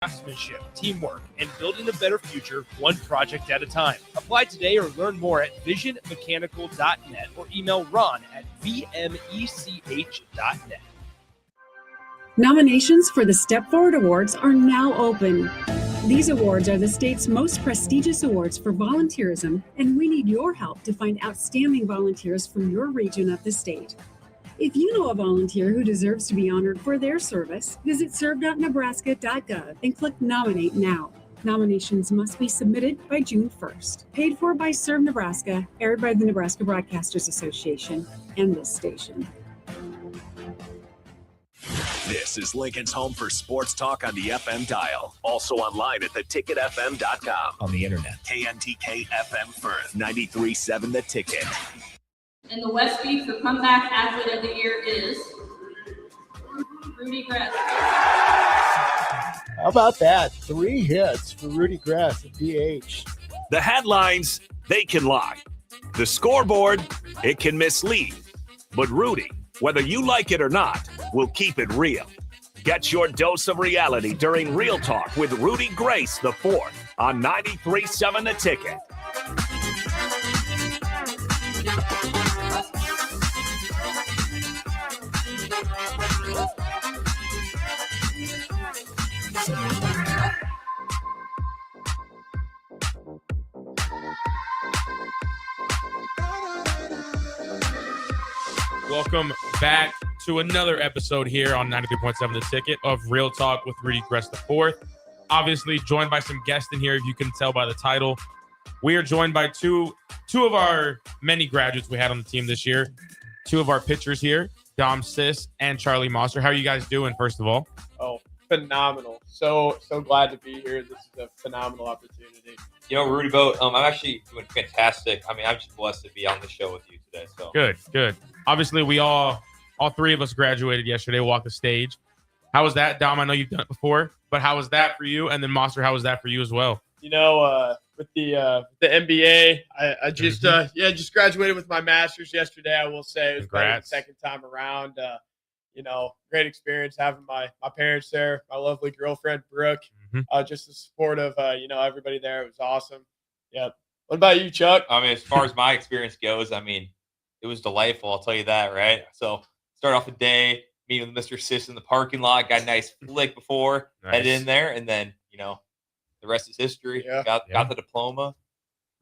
craftsmanship, teamwork, and building a better future one project at a time. Apply today or learn more at visionmechanical.net or email Ron at vmech.net. Nominations for the Step Forward Awards are now open. These awards are the state's most prestigious awards for volunteerism, and we need your help to find outstanding volunteers from your region of the state. If you know a volunteer who deserves to be honored for their service, visit serve.nebraska.gov and click Nominate Now. Nominations must be submitted by June 1st. Paid for by Serve Nebraska, aired by the Nebraska Broadcasters Association and this station. This is Lincoln's home for sports talk on the FM dial. Also online at theticketfm.com. On the internet. KNTK FM Firth, 93.7 The Ticket. And the Westby for Comeback Athlete of the Year is Rudy Gres. How about that? 3 hits for Rudy Gres at DH. The headlines, they can lie. The scoreboard, it can mislead. But Rudy, whether you like it or not, will keep it real. Get your dose of reality during Real Talk with Rudy Gres the Fourth on 93.7 The Ticket. Welcome back to another episode here on 93.7 The Ticket of Real Talk with Rudy Gres the Fourth. Obviously joined by some guests in here, if you can tell by the title. We are joined by two of our many graduates we had on the team this year. 2 of our pitchers here, Dom Sis and Charlie Monster. How are you guys doing, first of all? Oh, phenomenal. So glad to be here. This is a phenomenal opportunity. You know, Rudy Boat, I'm actually doing fantastic. I mean, I'm just blessed to be on the show with you today. So Good. Obviously, we all 3 of us graduated yesterday, walked the stage. How was that, Dom? I know you've done it before, but how was that for you? And then Monster, how was that for you as well? You know, with the MBA, I just just graduated with my master's yesterday. I will say it was better the second time around. You know, great experience having my parents there, my lovely girlfriend Brooke, just the support of everybody there. It was awesome. Yeah. What about you, Chuck? I mean, as far as my experience goes, I mean, it was delightful. I'll tell you that, right? So start off the day, meeting with Mr. Sis in the parking lot, got a nice flick before, headed in there, and then, the rest is history. Yeah. Got the diploma,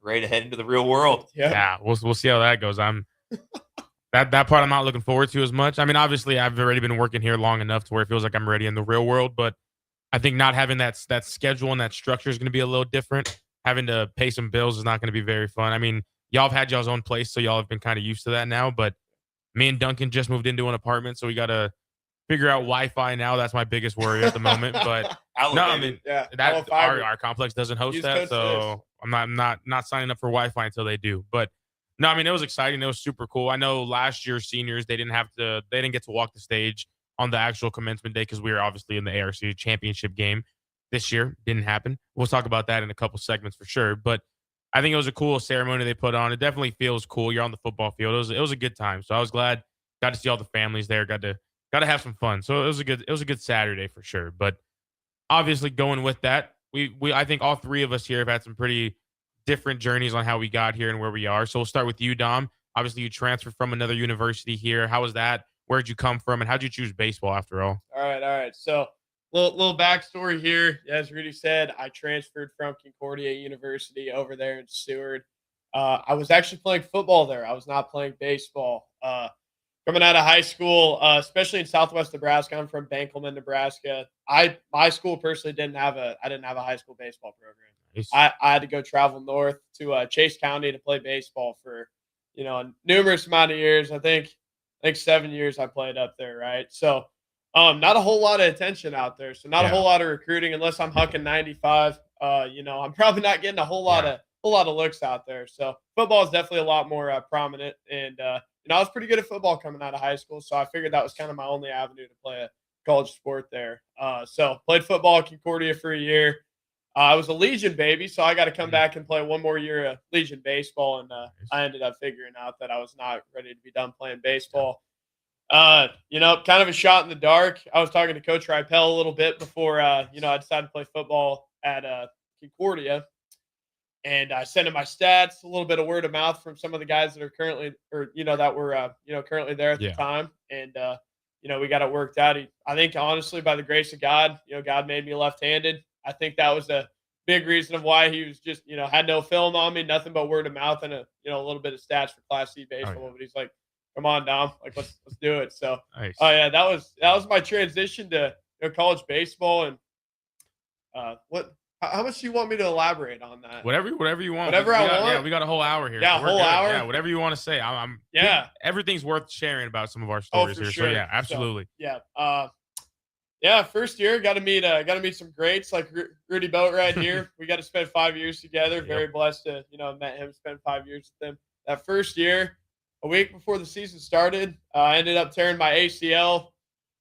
ready to head into the real world. Yeah, we'll see how that goes. That part I'm not looking forward to as much. I mean, obviously, I've already been working here long enough to where it feels like I'm ready in the real world, but I think not having that schedule and that structure is going to be a little different. Having to pay some bills is not going to be very fun. I mean, y'all have had y'all's own place, so y'all have been kind of used to that now, but me and Duncan just moved into an apartment, so we got to figure out Wi-Fi now. That's my biggest worry at the moment. But no, I mean, our complex doesn't host that, so I'm not signing up for Wi-Fi until they do. But no, I mean, it was exciting. It was super cool. I know last year's seniors, they didn't get to walk the stage on the actual commencement day because we were obviously in the ARC championship game. This year didn't happen. We'll talk about that in a couple segments for sure. But I think it was a cool ceremony they put on. It definitely feels cool. You're on the football field. It was a good time. So I was glad. Got to see all the families there. Got to have some fun. So it was a good Saturday for sure. But obviously going with that, I think all 3 of us here have had some pretty different journeys on how we got here and where we are. So we'll start with you, Dom. Obviously you transferred from another university here. How was that? Where'd you come from? And how'd you choose baseball after all? All right. So little backstory here. As Rudy said, I transferred from Concordia University over there in Seward. I was actually playing football there. I was not playing baseball. Coming out of high school, especially in Southwest Nebraska, I'm from Bankelman, Nebraska. My school personally didn't have a high school baseball program. Nice. I had to go travel north to Chase County to play baseball for, a numerous amount of years. I think 7 years I played up there, right? So not a whole lot of attention out there. So not a whole lot of recruiting unless I'm hucking 95. I'm probably not getting a whole lot of looks out there. So football is definitely a lot more prominent. And, I was pretty good at football coming out of high school. So I figured that was kind of my only avenue to play a college sport there. So played football at Concordia for a year. I was a Legion baby, so I got to come back and play one more year of Legion baseball. And I ended up figuring out that I was not ready to be done playing baseball. Kind of a shot in the dark. I was talking to Coach Ripel a little bit before, I decided to play football at Concordia. And I sent him my stats, a little bit of word of mouth from some of the guys that are currently, that were, currently there at the time. And, we got it worked out. I think, honestly, by the grace of God, God made me left-handed. I think that was a big reason of why he was just, had no film on me, nothing but word of mouth and a little bit of stats for Class C baseball. But he's like, come on, Dom, like let's do it. So, Nice. that was my transition to college baseball. And how much do you want me to elaborate on that? Whatever you want. Whatever I want. Yeah, we got a whole hour here. Yeah, so a whole hour. Yeah, whatever you want to say. I'm everything's worth sharing about some of our stories for here. sure. So yeah, absolutely. So, first year got to meet some greats like Rudy Boatwright here. We got to spend 5 years together. Very blessed to met him, spend 5 years with him. That first year, a week before the season started, I ended up tearing my ACL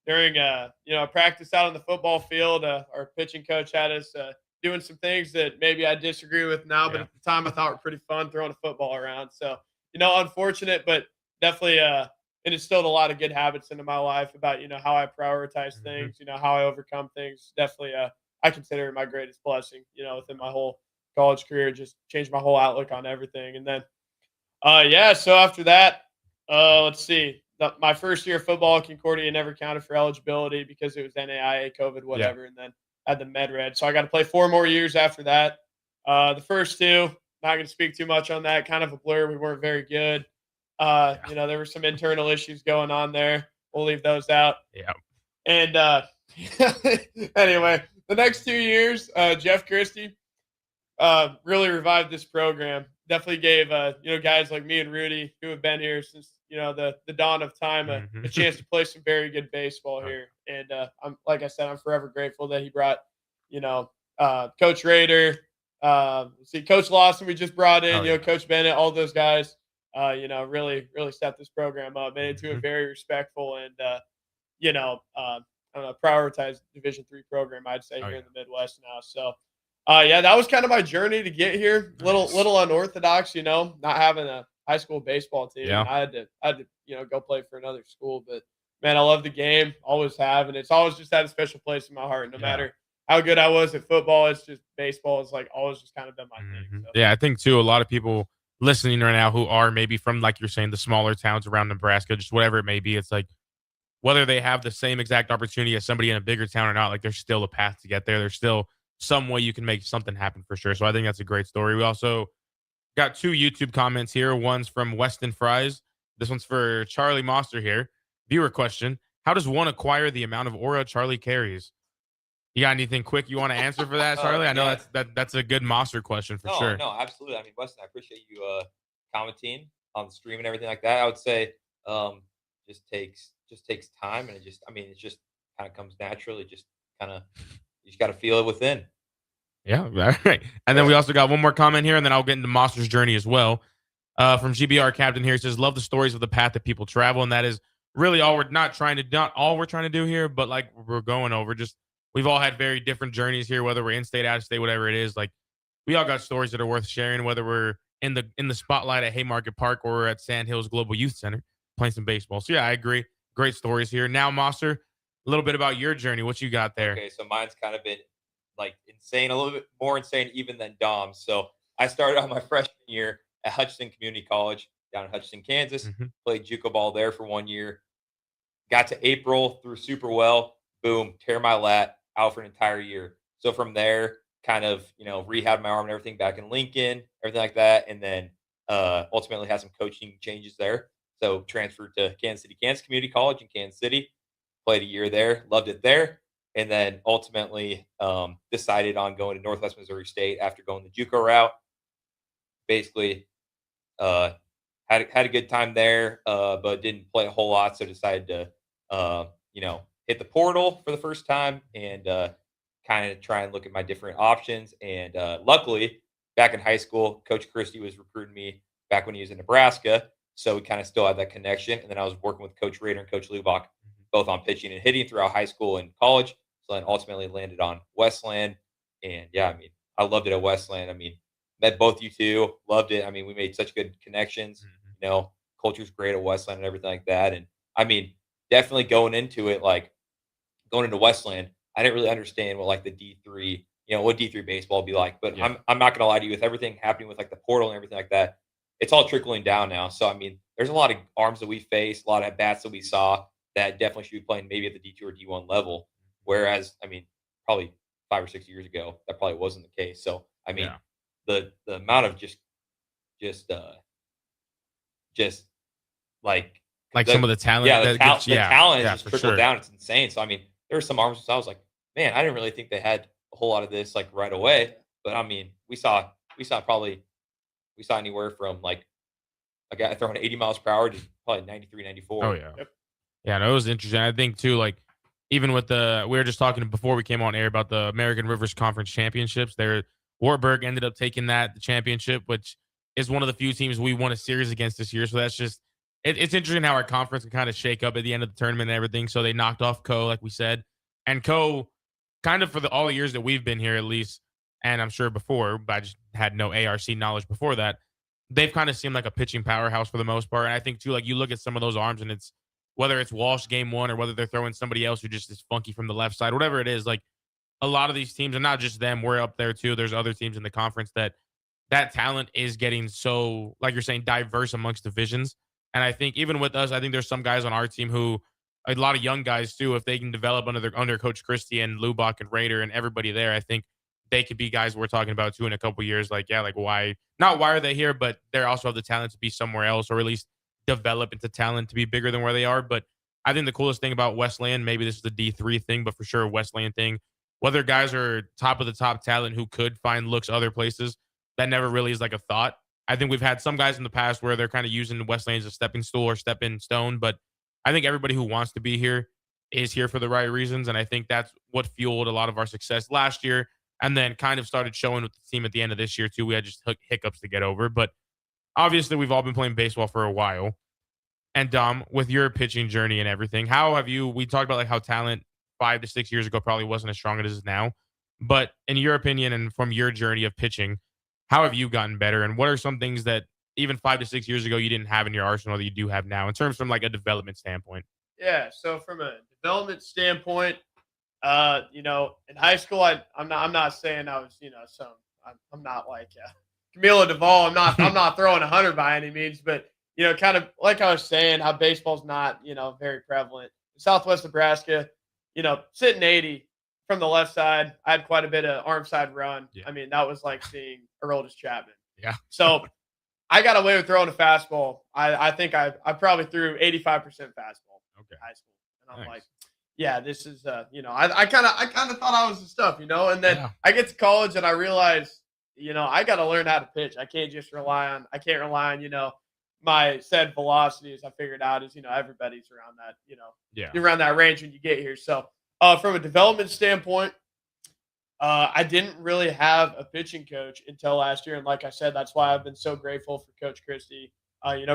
during a practice out on the football field. Our pitching coach had us doing some things that maybe I disagree with now, but at the time I thought were pretty fun throwing a football around. So, unfortunate, but definitely it instilled a lot of good habits into my life about, how I prioritize things, how I overcome things. Definitely I consider it my greatest blessing, within my whole college career, just changed my whole outlook on everything. And then, so after that, let's see. My first year of football at Concordia never counted for eligibility because it was NAIA, COVID, whatever. And then had the med red. So I got to play 4 more years after that. The first 2, not going to speak too much on that. Kind of a blur. We weren't very good. There were some internal issues going on there. We'll leave those out. Yeah. And anyway, the next 2 years, Jeff Christie really revived this program. Definitely gave guys like me and Rudy, who have been here since the dawn of time, a chance to play some very good baseball here. And I'm like I said, I'm forever grateful that he brought Coach Rader, Coach Lawson we just brought in, Coach Bennett, all those guys. Really stepped this program up, made it to a very respectful and prioritized Division III program, I'd say, here in the Midwest now. So. That was kind of my journey to get here. Little unorthodox, not having a high school baseball team. Yeah. I had to go play for another school. But man, I love the game, always have, and it's always just had a special place in my heart. No matter how good I was at football, it's just baseball is like always just kind of been my thing. So. Yeah, I think too a lot of people listening right now who are maybe from, like you're saying, the smaller towns around Nebraska, just whatever it may be, it's like whether they have the same exact opportunity as somebody in a bigger town or not, like there's still a path to get there. There's still some way you can make something happen for sure. So I think that's a great story. We also got 2 YouTube comments here. One's from Weston Fries. This one's for Charlie Moster here. Viewer question: how does one acquire the amount of aura Charlie carries? You got anything quick you want to answer for that, Charlie? I know that's a good Moster question for sure. No, absolutely. I mean, Weston, I appreciate you commenting on the stream and everything like that. I would say just takes time, and it just kind of comes naturally. Just kind of you just got to feel it within. Yeah, all right. And then we also got one more comment here, and then I'll get into Moster's journey as well. From GBR Captain here, he says, love the stories of the path that people travel. And that is really all not all we're trying to do here, but like we're going over. Just we've all had very different journeys here, whether we're in state, out of state, whatever it is. Like we all got stories that are worth sharing, whether we're in the spotlight at Haymarket Park or at Sand Hills Global Youth Center playing some baseball. So yeah, I agree. Great stories here. Now, Moster, a little bit about your journey. What you got there? Okay, so mine's kind of been like insane, a little bit more insane even than Dom's. So I started out my freshman year at Hutchinson Community College down in Hutchinson, Kansas. Played JUCO ball there for 1 year. Got to April, threw super well. Boom, tear my lat, out for an entire year. So from there, kind of rehabbed my arm and everything back in Lincoln, everything like that, and then ultimately had some coaching changes there. So transferred to Kansas Community College in Kansas City. Played a year there, loved it there. And then ultimately decided on going to Northwest Missouri State after going the JUCO route. Basically, had a good time there, but didn't play a whole lot. So decided to, hit the portal for the first time and kind of try and look at my different options. And luckily, back in high school, Coach Christie was recruiting me back when he was in Nebraska. So we kind of still had that connection. And then I was working with Coach Rader and Coach Lubach, both on pitching and hitting throughout high school and college. So then ultimately landed on Westland. And yeah, I mean, I loved it at Westland. I mean, met both you two, loved it. I mean, we made such good connections. Culture's great at Westland and everything like that. And I mean, definitely going into Westland, I didn't really understand what like the D3, what D3 baseball would be like. But I'm not gonna lie to you, with everything happening with like the portal and everything like that, it's all trickling down now. So I mean, there's a lot of arms that we face, a lot of at bats that we saw that definitely should be playing maybe at the D2 or D1 level. Whereas, I mean, probably 5 or 6 years ago, that probably wasn't the case. So I mean, the amount of just like some of the talent. Yeah, the talent has just for trickled sure. down. It's insane. So I mean, there were some arms I was like, man, I didn't really think they had a whole lot of this like right away. But I mean, we saw anywhere from like a guy throwing 80 miles per hour to probably 93, 94. Oh yeah. Yeah, no, it was interesting. I think too, like even with we were just talking before we came on air about the American Rivers Conference Championships. Wartburg ended up taking the championship, which is one of the few teams we won a series against this year. So that's just it's interesting how our conference can kind of shake up at the end of the tournament and everything. So they knocked off Co, like we said, and Co, kind of for all the years that we've been here, at least, and I'm sure before, but I just had no ARC knowledge before that. They've kind of seemed like a pitching powerhouse for the most part. And I think too, like you look at some of those arms, and it's whether it's Walsh game one or whether they're throwing somebody else who just is funky from the left side, whatever it is, like a lot of these teams, and not just them, we're up there too. There's other teams in the conference that talent is getting so, like you're saying, diverse amongst divisions. And I think even with us, I think there's some guys on our team who, a lot of young guys too, if they can develop under Coach Christie and Lubach and Rader and everybody there, I think they could be guys we're talking about too in a couple years. Like, yeah, like why are they here? But they also have the talent to be somewhere else, or at least develop into talent to be bigger than where they are. But I think the coolest thing about Westland, maybe this is the D3 thing, but for sure Westland thing, whether guys are top of the top talent who could find looks other places, that never really is like a thought. I think we've had some guys in the past where they're kind of using Westland as a stepping stool or stepping stone, but I think everybody who wants to be here is here for the right reasons. And I think that's what fueled a lot of our success last year, and then kind of started showing with the team at the end of this year too. We had just hiccups to get over, but obviously we've all been playing baseball for a while. And Dom, with your pitching journey and everything, how have you, we talked about like how talent 5 to 6 years ago probably wasn't as strong as it is now, but in your opinion and from your journey of pitching, how have you gotten better? And what are some things that even 5 to 6 years ago you didn't have in your arsenal that you do have now in terms from like a development standpoint? Yeah. So from a development standpoint, in high school, I'm not saying I was, I'm not like Camilo Duvall. I'm not throwing 100 by any means, but kind of like I was saying, how baseball's not, very prevalent. In Southwest Nebraska, sitting 80 from the left side, I had quite a bit of arm side run. Yeah. I mean, that was like seeing Aroldis Chapman. Yeah. So I got away with throwing a fastball. I think I probably threw 85% fastball in high school. And I'm like, yeah, this is, I kind of thought I was the stuff, and then I get to college and I realize, I got to learn how to pitch. I can't rely on, my said velocity, as I figured out, is, everybody's around that, around that range when you get here. So from a development standpoint, I didn't really have a pitching coach until last year. And like I said, that's why I've been so grateful for Coach Christie,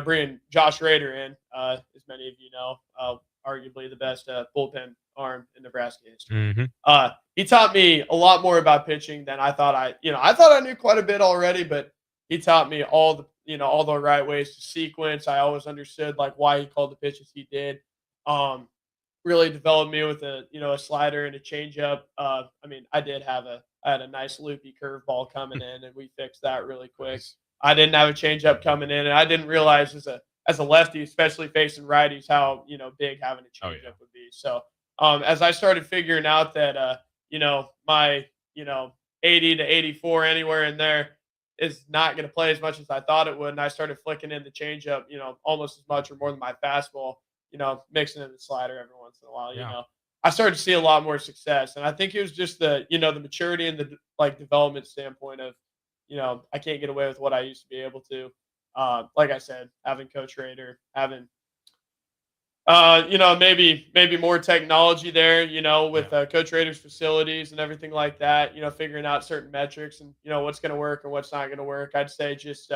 bringing Josh Rader in, as many of you know, arguably the best bullpen arm in Nebraska history. Mm-hmm. He taught me a lot more about pitching than I thought I thought I knew quite a bit already, but he taught me all the right ways to sequence. I always understood like why he called the pitches he did. Really developed me with a slider and a changeup. I had a nice loopy curveball coming in, and we fixed that really quick. Nice. I didn't have a changeup coming in, and I didn't realize as a lefty, especially facing righties, how big having a changeup would be. So as I started figuring out that my 80 to 84 anywhere in there is not going to play as much as I thought it would, and I started flicking in the changeup, almost as much or more than my fastball, mixing in the slider every once in a while. I started to see a lot more success, and I think it was just the the maturity and the development standpoint of I can't get away with what I used to be able to. Like I said, having Coach Rader, having maybe more technology there, with Coach Rader's facilities and everything like that, figuring out certain metrics and, what's going to work and what's not going to work. I'd say just,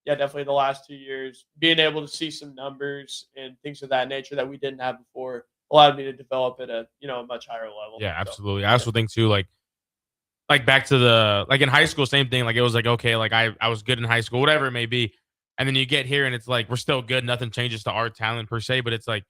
definitely the last 2 years, being able to see some numbers and things of that nature that we didn't have before allowed me to develop at a, a much higher level. Yeah, absolutely. I also think too, like back to in high school, same thing. Like it was like, okay, like I was good in high school, whatever it may be. And then you get here and it's like, we're still good. Nothing changes to our talent per se, but it's like,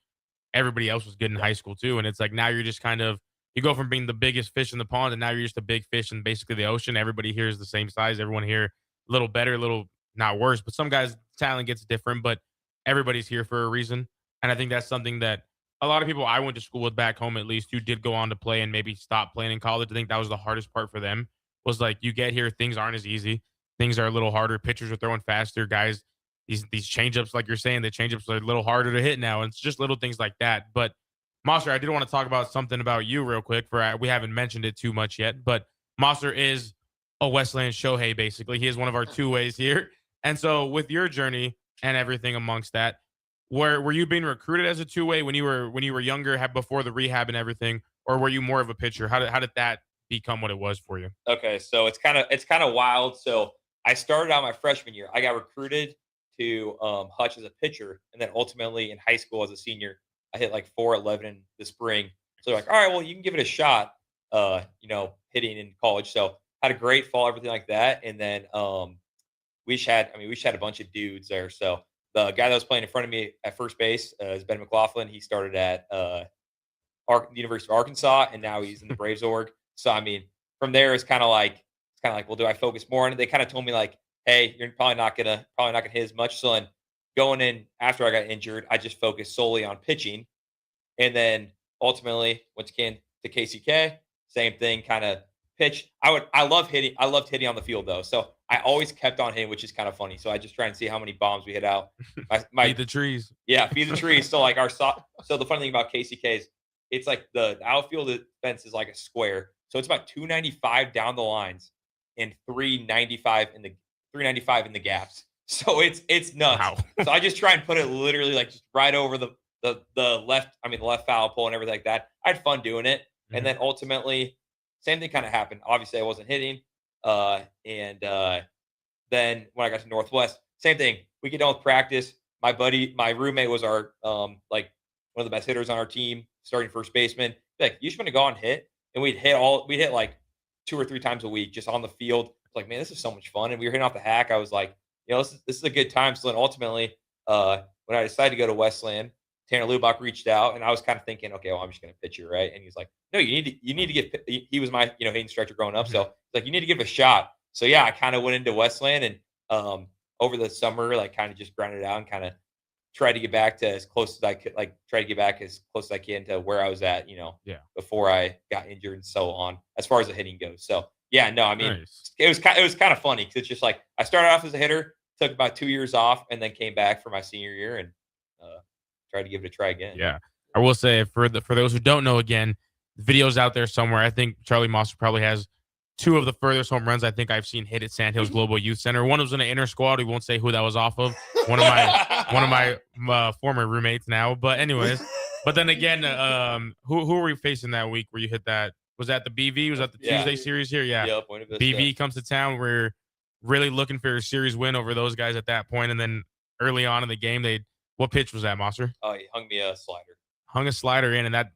everybody else was good in high school too. And it's like now you're just kind of you go from being the biggest fish in the pond, and now you're just a big fish in basically the ocean. Everybody here is the same size. Everyone here a little better, a little not worse. But some guys' talent gets different. But everybody's here for a reason, and I think that's something that a lot of people I went to school with back home, at least, who did go on to play and maybe stop playing in college. I think that was the hardest part for them. Was like you get here, things aren't as easy. Things are a little harder. Pitchers are throwing faster. Guys, these changeups, like you're saying, the changeups are a little harder to hit now. And it's just little things like that. But Monster, I did want to talk about something about you real quick. We haven't mentioned it too much yet, but Monster is a Westland Shohei. Basically, he is one of our two ways here. And so, with your journey and everything amongst that, were you being recruited as a two-way when you were younger, before the rehab and everything, or were you more of a pitcher? How did that become what it was for you? Okay, so it's kind of wild. So I started out my freshman year. I got recruited to Hutch as a pitcher, and then ultimately in high school as a senior, I hit like 4.11 in the spring. So they're like, all right, well, you can give it a shot, hitting in college. So had a great fall, everything like that. And then we just had a bunch of dudes there. So the guy that was playing in front of me at first base is Ben McLaughlin. He started at the University of Arkansas, and now he's in the Braves org. So I mean, from there it's kind of like, well, do I focus more on it? They kind of told me like, hey, you're probably not gonna hit as much. So then going in after I got injured, I just focused solely on pitching, and then ultimately once again to KCK, same thing, kind of pitch. I loved hitting on the field though, so I always kept on hitting, which is kind of funny. So I just try and see how many bombs we hit out. Feed the trees. Yeah, feed the trees. So like so the funny thing about KCK is it's like the outfield fence is like a square, so it's about 295 down the lines and 395 in the gaps. So it's nuts. Wow. So I just try and put it literally like just right over the left foul pole and everything like that. I had fun doing it. Mm-hmm. And then ultimately same thing kind of happened. Obviously I wasn't hitting. Then when I got to Northwest, same thing. We get done with practice. My roommate was our like one of the best hitters on our team, starting first baseman. Like, you just want to go out and hit. And we'd hit like 2 or 3 times a week just on the field. Like, man, this is so much fun. And we were hitting off the hack. I was like, this is a good time. So then ultimately, when I decided to go to Westland, Tanner Lubach reached out, and I was kind of thinking, okay, well, I'm just going to pitch you, right? And he's like, no, you need to get. He was my hitting instructor growing up, so he's like, you need to give it a shot. So yeah, I kind of went into Westland, and over the summer, like kind of just grinded it out and kind of tried to get back to as close as I could, like try to get back as close as I can to where I was at, before I got injured and so on, as far as the hitting goes. So yeah, no, I mean, Nice. it was kind of funny because it's just like I started off as a hitter, took about 2 years off, and then came back for my senior year and tried to give it a try again. Yeah. I will say for those who don't know, again, videos out there somewhere. I think Charlie Moss probably has 2 of the furthest home runs I think I've seen hit at Sandhills Global Youth Center. One was in an inner squad. We won't say who that was off of. One of my former roommates now. But anyways, but then again, who were we facing that week where you hit that? Was that the BV? Was that the Tuesday series here? Yeah. Yep, Buena Vista. BV comes to town. We're really looking for a series win over those guys at that point. And then early on in the game, what pitch was that, Monster? Oh, he hung me a slider. Hung a slider in, and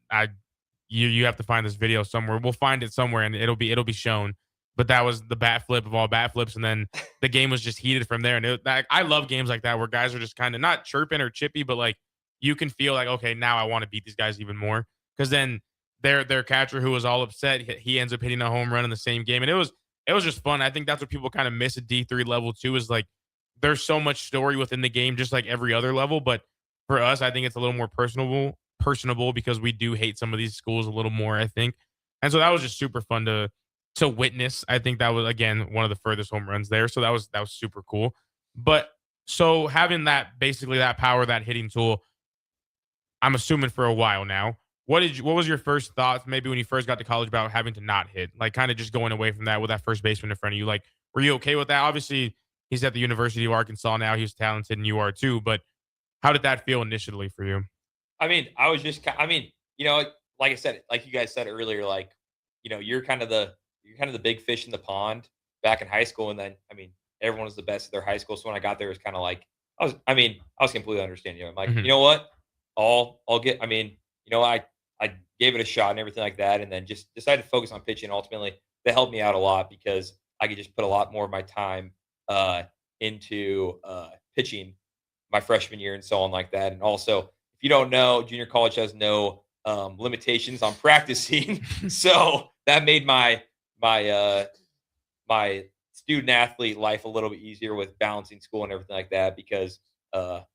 you have to find this video somewhere. We'll find it somewhere, and it'll be shown. But that was the bat flip of all bat flips, and then the game was just heated from there. And I love games like that where guys are just kind of not chirping or chippy, but like you can feel like, okay, now I want to beat these guys even more. Because then their catcher, who was all upset, he ends up hitting a home run in the same game, and it was just fun. I think that's what people kind of miss at D3 level too, is like there's so much story within the game, just like every other level. But for us, I think it's a little more personable because we do hate some of these schools a little more, I think. And so that was just super fun to witness. I think that was, again, one of the furthest home runs there. So that was super cool. But so having that, basically that power, that hitting tool, I'm assuming for a while now, what was your first thoughts maybe when you first got to college about having to not hit, like kind of just going away from that with that first baseman in front of you? Like, were you okay with that? Obviously he's at the University of Arkansas now. He's talented and you are too, but how did that feel initially for you? I mean, I was just, like I said, like you guys said earlier, like, you're kind of the big fish in the pond back in high school. And then, everyone was the best at their high school. So when I got there, it was kind of like, I was completely understanding. I'm like, you know what? I'll get, I gave it a shot and everything like that. And then just decided to focus on pitching. Ultimately, that helped me out a lot because I could just put a lot more of my time into pitching my freshman year and so on like that. And also, if you don't know, junior college has no limitations on practicing. So that made my student athlete life a little bit easier with balancing school and everything like that, because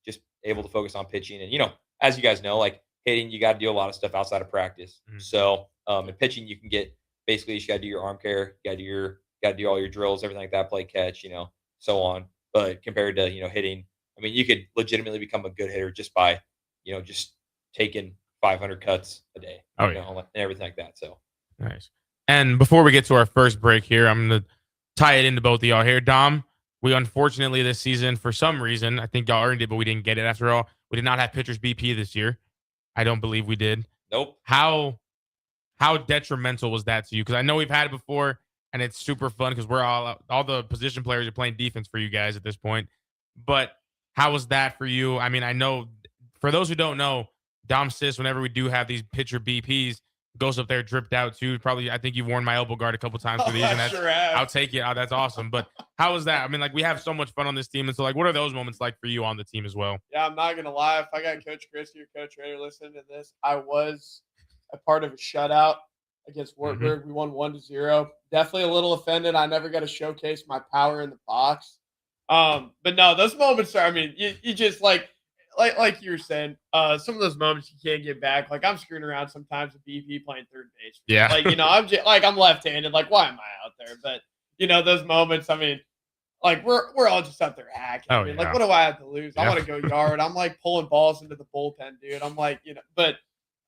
just able to focus on pitching. And, as you guys know, like hitting, you got to do a lot of stuff outside of practice. So in pitching, you can get, basically you just got to do your arm care, you got to do all your drills, everything like that, play catch, so on. But compared to, hitting, I mean, you could legitimately become a good hitter just by, just taking 500 cuts a day, and everything like that. So nice. And before we get to our first break here, I'm going to tie it into both of y'all here. Dom, we unfortunately this season, for some reason, I think y'all earned it, but we didn't get it after all. We did not have pitchers BP this year. I don't believe we did. Nope. How detrimental was that to you? Because I know we've had it before, and it's super fun because we're all the position players are playing defense for you guys at this point. But how was that for you? I mean, I know for those who don't know, Dom Sis, whenever we do have these pitcher BPs, goes up there dripped out too. Probably, I think you've worn my elbow guard a couple times for these, and that's, sure have. I'll take it. Oh, that's awesome. But how was that? I mean, like, we have so much fun on this team, and so, like, what are those moments like for you on the team as well? Yeah, I'm not gonna lie. If I got Coach Christie or Coach Rader listening to this, I was a part of a shutout against Wartburg. We won 1-0. Definitely a little offended. I never got to showcase my power in the box. But no, those moments are, I mean, you just like you were saying, some of those moments you can't get back. Like, I'm screwing around sometimes with BP playing third base. Yeah. Like, I'm just like, I'm left-handed. Like, why am I out there? But those moments, I mean, like, we're all just out there hacking. Oh, I mean, yeah. like, what do I have to lose? I want to go yard. I'm like pulling balls into the bullpen, dude. I'm like, but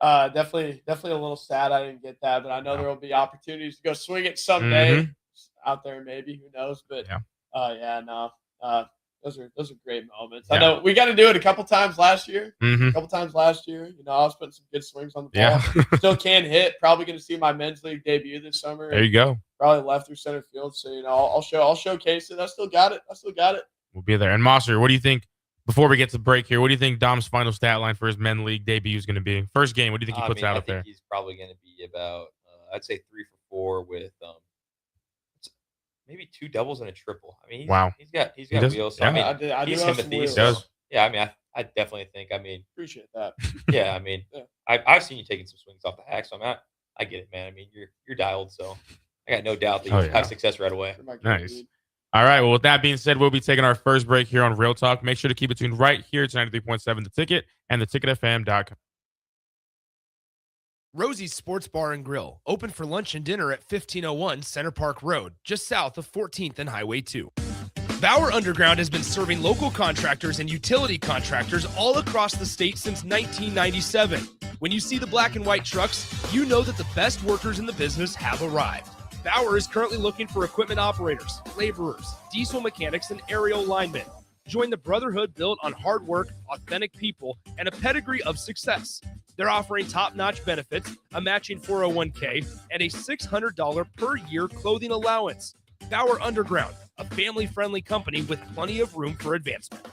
definitely a little sad I didn't get that. But I know there will be opportunities to go swing it someday out there, maybe. Who knows? But those are great moments. Yeah. I know we got to do it a couple times last year. Mm-hmm. A couple times last year. I was putting some good swings on the ball. Yeah. Still can hit. Probably going to see my men's league debut this summer. There you go. Probably left through center field. So I'll showcase it. I still got it. We'll be there. And Mosser, what do you think? Before we get to break here, what do you think Dom's final stat line for his men's league debut is going to be? First game, what do you think he puts out up there? I think he's probably going to be about, I'd say 3 for 4 with maybe 2 doubles and a triple. I mean, he's got wheels. So, Yeah. I mean, he's Timothy. So, yeah, I mean, I definitely think. I mean, Appreciate that. yeah, I mean, I've seen you taking some swings off the hack, so I get it, man. I mean, you're dialed, so I got no doubt that you'll have success right away. Nice. All right. Well, with that being said, we'll be taking our first break here on Real Talk. Make sure to keep it tuned right here to 93.7 The Ticket and theticketfm.com. Rosie's Sports Bar and Grill, open for lunch and dinner at 1501 Center Park Road, just south of 14th and Highway 2. Bauer Underground has been serving local contractors and utility contractors all across the state since 1997. When you see the black and white trucks, you know that the best workers in the business have arrived. Bauer is currently looking for equipment operators, laborers, diesel mechanics, and aerial linemen. Join the brotherhood built on hard work, authentic people, and a pedigree of success. They're offering top-notch benefits, a matching 401k, and a $600 per year clothing allowance. Bauer Underground, a family-friendly company with plenty of room for advancement.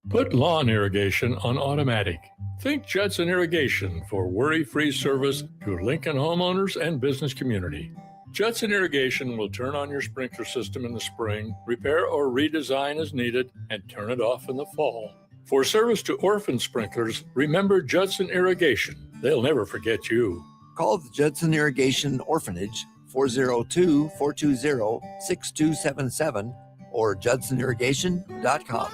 Put lawn irrigation on automatic. Think Judson Irrigation for worry-free service to Lincoln homeowners and business community. Judson Irrigation will turn on your sprinkler system in the spring, repair or redesign as needed, and turn it off in the fall. For service to orphan sprinklers, remember Judson Irrigation. They'll never forget you. Call the Judson Irrigation Orphanage 402-420-6277 or judsonirrigation.com.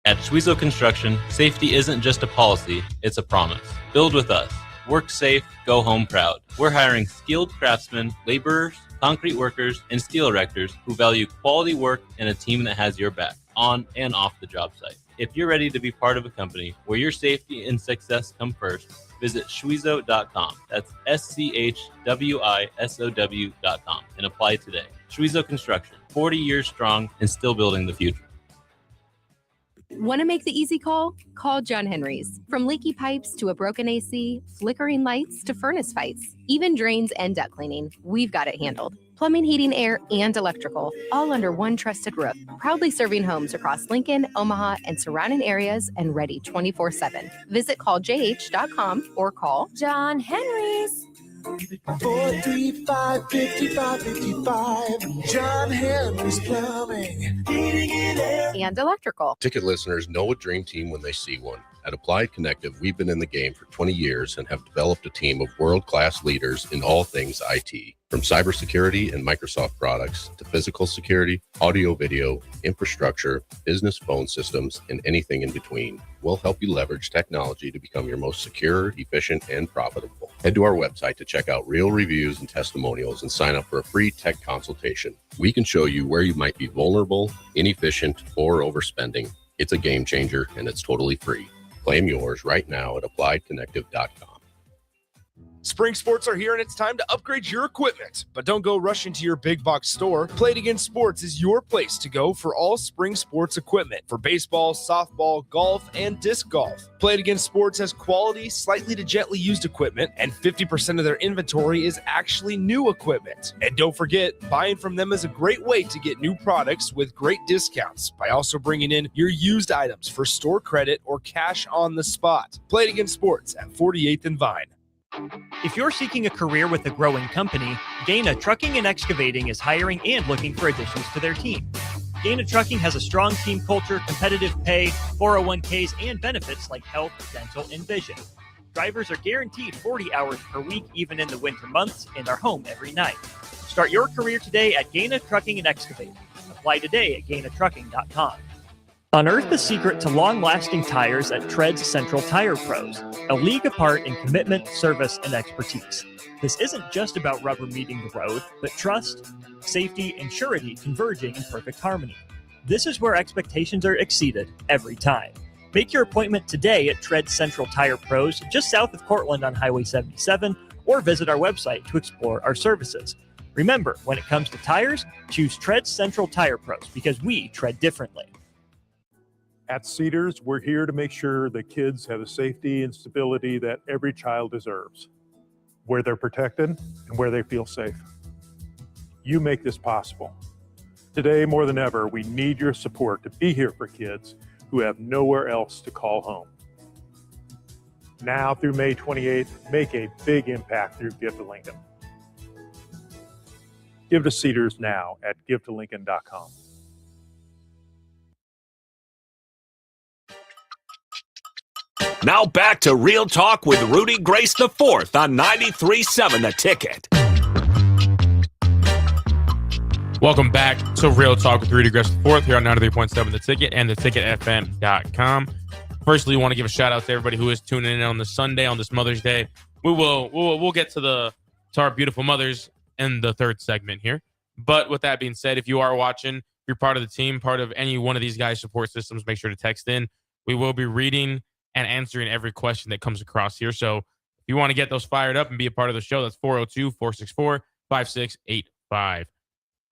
At Schwezo Construction, safety isn't just a policy, it's a promise. Build with us. Work safe, go home proud. We're hiring skilled craftsmen, laborers, concrete workers, and steel erectors who value quality work and a team that has your back, on and off the job site. If you're ready to be part of a company where your safety and success come first, visit Schwezo.com. That's SCHWISOW.com and apply today. Schwezo Construction, 40 years strong and still building the future. Want to make the easy call? Call John Henry's. From leaky pipes to a broken AC, flickering lights to furnace fights, even drains and duct cleaning, we've got it handled. Plumbing, heating, air, and electrical, all under one trusted roof. Proudly serving homes across Lincoln, Omaha, and surrounding areas and ready 24/7. Visit calljh.com or call John Henry's. 435-5555. John Henry's Plumbing, Heating and Air. And electrical. Ticket listeners know a dream team when they see one. At Applied Connective, we've been in the game for 20 years and have developed a team of world-class leaders in all things IT. From cybersecurity and Microsoft products to physical security, audio-video, infrastructure, business phone systems, and anything in between, we'll help you leverage technology to become your most secure, efficient, and profitable. Head to our website to check out real reviews and testimonials and sign up for a free tech consultation. We can show you where you might be vulnerable, inefficient, or overspending. It's a game changer, and it's totally free. Claim yours right now at appliedconnective.com. Spring sports are here and it's time to upgrade your equipment. But don't go rushing to your big box store. Play It Again Sports is your place to go for all spring sports equipment for baseball, softball, golf, and disc golf. Play It Again Sports has quality, slightly to gently used equipment, and 50% of their inventory is actually new equipment. And don't forget, buying from them is a great way to get new products with great discounts by also bringing in your used items for store credit or cash on the spot. Play It Again Sports at 48th and Vine. If you're seeking a career with a growing company, Gaina Trucking and Excavating is hiring and looking for additions to their team. Gaina Trucking has a strong team culture, competitive pay, 401ks, and benefits like health, dental, and vision. Drivers are guaranteed 40 hours per week, even in the winter months, and are home every night. Start your career today at Gaina Trucking and Excavating. Apply today at GainaTrucking.com. Unearth the secret to long-lasting tires at Tread's Central Tire Pros, a league apart in commitment, service, and expertise. This isn't just about rubber meeting the road, but trust, safety, and surety converging in perfect harmony. This is where expectations are exceeded every time. Make your appointment today at Tread Central Tire Pros, just south of Cortland on Highway 77, or visit our website to explore our services. Remember, when it comes to tires, choose Tread Central Tire Pros because we tread differently. At Cedars, we're here to make sure that kids have the safety and stability that every child deserves, where they're protected and where they feel safe. You make this possible. Today, more than ever, we need your support to be here for kids who have nowhere else to call home. Now through May 28th, make a big impact through Give to Lincoln. Give to Cedars now at givetolincoln.com. Now back to Real Talk with Rudy Gres the Fourth on 93.7 The Ticket. Welcome back to Real Talk with Rudy Gres the Fourth here on 93.7 The Ticket and theticketfm.com. Firstly, we want to give a shout out to everybody who is tuning in on this Sunday, on this Mother's Day. We'll get to our beautiful mothers in the third segment here. But with that being said, if you are watching, if you're part of the team, part of any one of these guys' support systems, make sure to text in. We will be reading and answering every question that comes across here. So if you want to get those fired up and be a part of the show, that's 402-464-5685.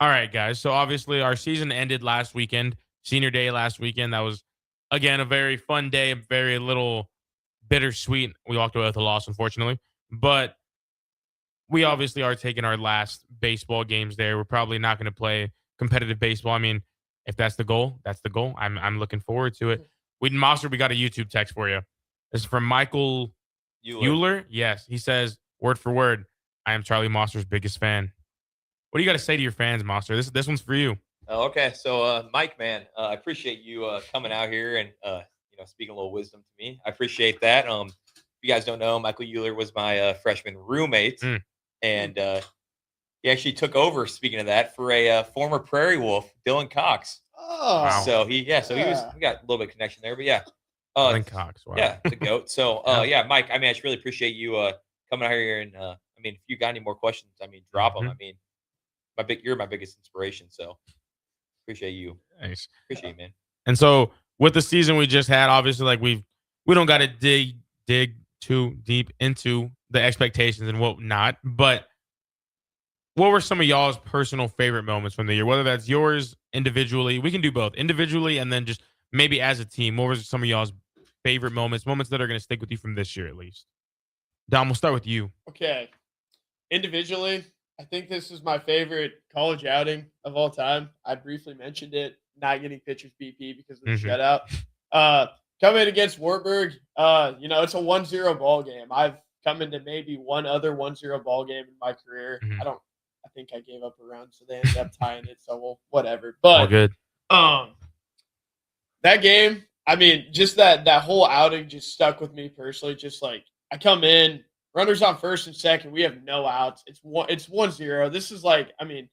All right, guys. So obviously our season ended last weekend, senior day last weekend. That was, again, a very fun day, very little bittersweet. We walked away with a loss, unfortunately. But we obviously are taking our last baseball games there. We're probably not going to play competitive baseball. I mean, if that's the goal, that's the goal. I'm looking forward to it. Monster, we got a YouTube text for you. This is from Michael Euler. Yes, he says, word for word, I am Charlie Monster's biggest fan. What do you got to say to your fans, Monster? This one's for you. Okay, so Mike, man, I appreciate you coming out here and speaking a little wisdom to me. I appreciate that. If you guys don't know, Michael Euler was my freshman roommate, and he actually took over. Speaking of that, for a former Prairie Wolf, Dylan Cox. Oh, wow. So we got a little bit of connection there, but yeah. Dylan Cox, wow. Yeah, the GOAT. So Mike, I mean, I just really appreciate you coming out here and I mean, if you got any more questions, I mean, drop them. I mean, you're my biggest inspiration, so appreciate you. Nice. Appreciate you, man. And so with the season we just had, obviously, like we don't got to dig too deep into the expectations and whatnot, but what were some of y'all's personal favorite moments from the year? Whether that's yours individually, we can do both individually and then just maybe as a team. What were some of y'all's favorite moments that are going to stick with you from this year at least? Dom, we'll start with you. Okay. Individually, I think this is my favorite college outing of all time. I briefly mentioned it, not getting pitchers BP because of the shutout. Coming against Wartburg, it's a 1-0 ball game. I've come into maybe one other 1-0 ball game in my career. I think I gave up a run, so they ended up tying it. So whatever. But all good. That game, I mean, just that whole outing just stuck with me personally. Just like I come in, runners on first and second, we have no outs. It's 1-0. This is like, I mean,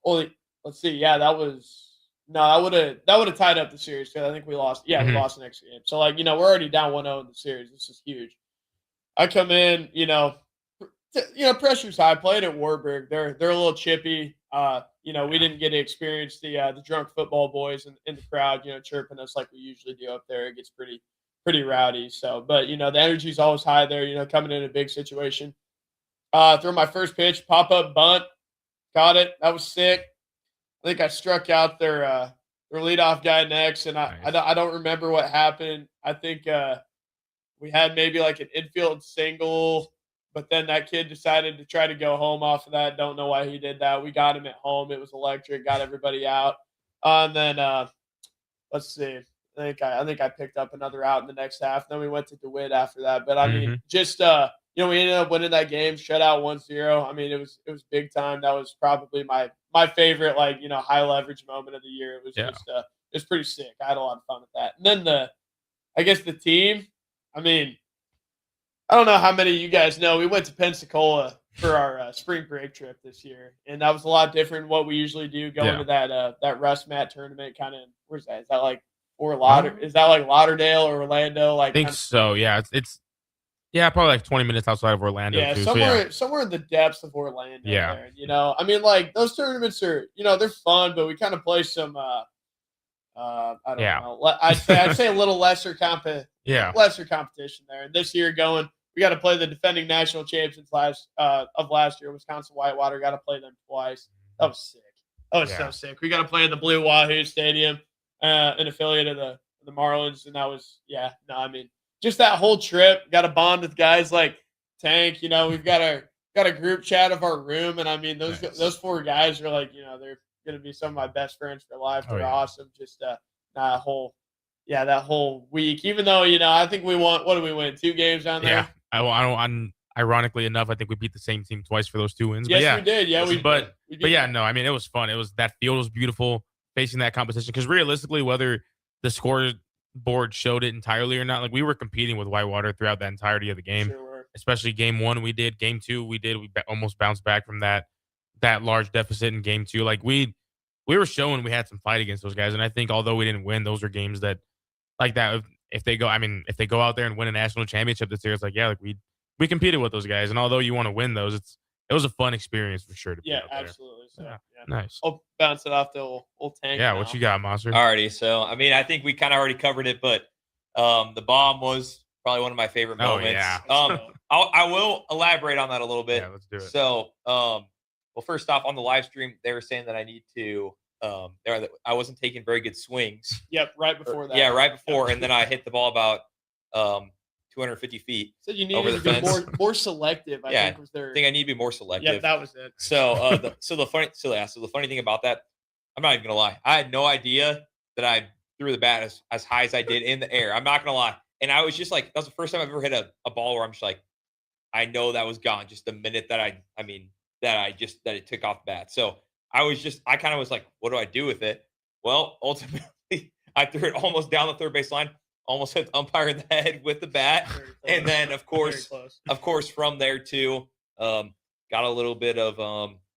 only let's see, yeah, that was no, that would have tied up the series because I think we lost. Yeah, we lost the next game. So like, we're already down 1-0 in the series. This is huge. I come in, pressure's high. Playing at Warburg, they're a little chippy. We didn't get to experience the drunk football boys in the crowd, chirping us like we usually do up there. It gets pretty rowdy. So, but the energy's always high there. Coming in a big situation. Throw my first pitch, pop up bunt, got it. That was sick. I think I struck out their leadoff guy next, and Nice. I don't remember what happened. I think we had maybe like an infield single. But then that kid decided to try to go home off of that. Don't know why he did that. We got him at home. It was electric. Got everybody out. And then let's see. I think I picked up another out in the next half. Then we went to DeWitt after that. But I mean, just we ended up winning that game. Shutout 1-0. I mean, it was big time. That was probably my favorite high leverage moment of the year. It was just it was pretty sick. I had a lot of fun with that. And then I guess the team. I mean, I don't know how many of you guys know. We went to Pensacola for our spring break trip this year, and that was a lot different than what we usually do. Going to that Russ Mat tournament, kind of. Where's that? Is that like Is that like Lauderdale or Orlando? Like, I think so. Yeah, it's probably like 20 minutes outside of Orlando. Yeah, too. somewhere in the depths of Orlando. Yeah. There, I mean, like those tournaments are they're fun, but we kind of play some. I don't know. I'd say a little lesser lesser competition there. And this year we got to play the defending national champions last year, Wisconsin Whitewater. Got to play them twice. That was sick. That was so sick. We got to play in the Blue Wahoo Stadium, an affiliate of the Marlins, and that was I mean, just that whole trip. Got to bond with guys like Tank. We've got a group chat of our room, and I mean those four guys are like they're gonna be some of my best friends for life. They're awesome. Just that whole week. Even though I think we won. What did we win? 2 games down there. Yeah. Ironically enough, I think we beat the same team twice for those 2 wins. Yes, we did. Yeah, but no, I mean, it was fun. It was that field was beautiful facing that competition because realistically, whether the scoreboard showed it entirely or not, like we were competing with Whitewater throughout the entirety of the game. Sure. Especially game 1, we did. Game 2, we did. We almost bounced back from that large deficit in game 2. Like we were showing we had some fight against those guys, and I think although we didn't win, those are games that like that. If they go out there and win a national championship this year, it's like we competed with those guys, and although you want to win those, it was a fun experience for sure to be out there. Absolutely. So, yeah. Nice. I'll bounce it off the old Tank. Yeah, now. what you got, Monster? Alrighty, so I mean, I think we kind of already covered it, but the bomb was probably one of my favorite moments. Yeah. I will elaborate on that a little bit. Yeah, let's do it. So, well, first off, on the live stream, they were saying that I need to. I wasn't taking very good swings. Yep, right before that. Yeah, right before, and then I hit the ball about 250 feet. So you needed to be more selective. I think was their. I think I need to be more selective. Yeah, that was it. So, the funny thing about that, I'm not even gonna lie. I had no idea that I threw the bat as high as I did in the air. I'm not gonna lie, and I was just like, that was the first time I've ever hit a ball where I'm just like, I know that was gone just the minute that it took off the bat. So. I kind of was like, what do I do with it? Well, ultimately, I threw it almost down the third base line, almost hit the umpire in the head with the bat. And then, of course, from there too, got a little bit of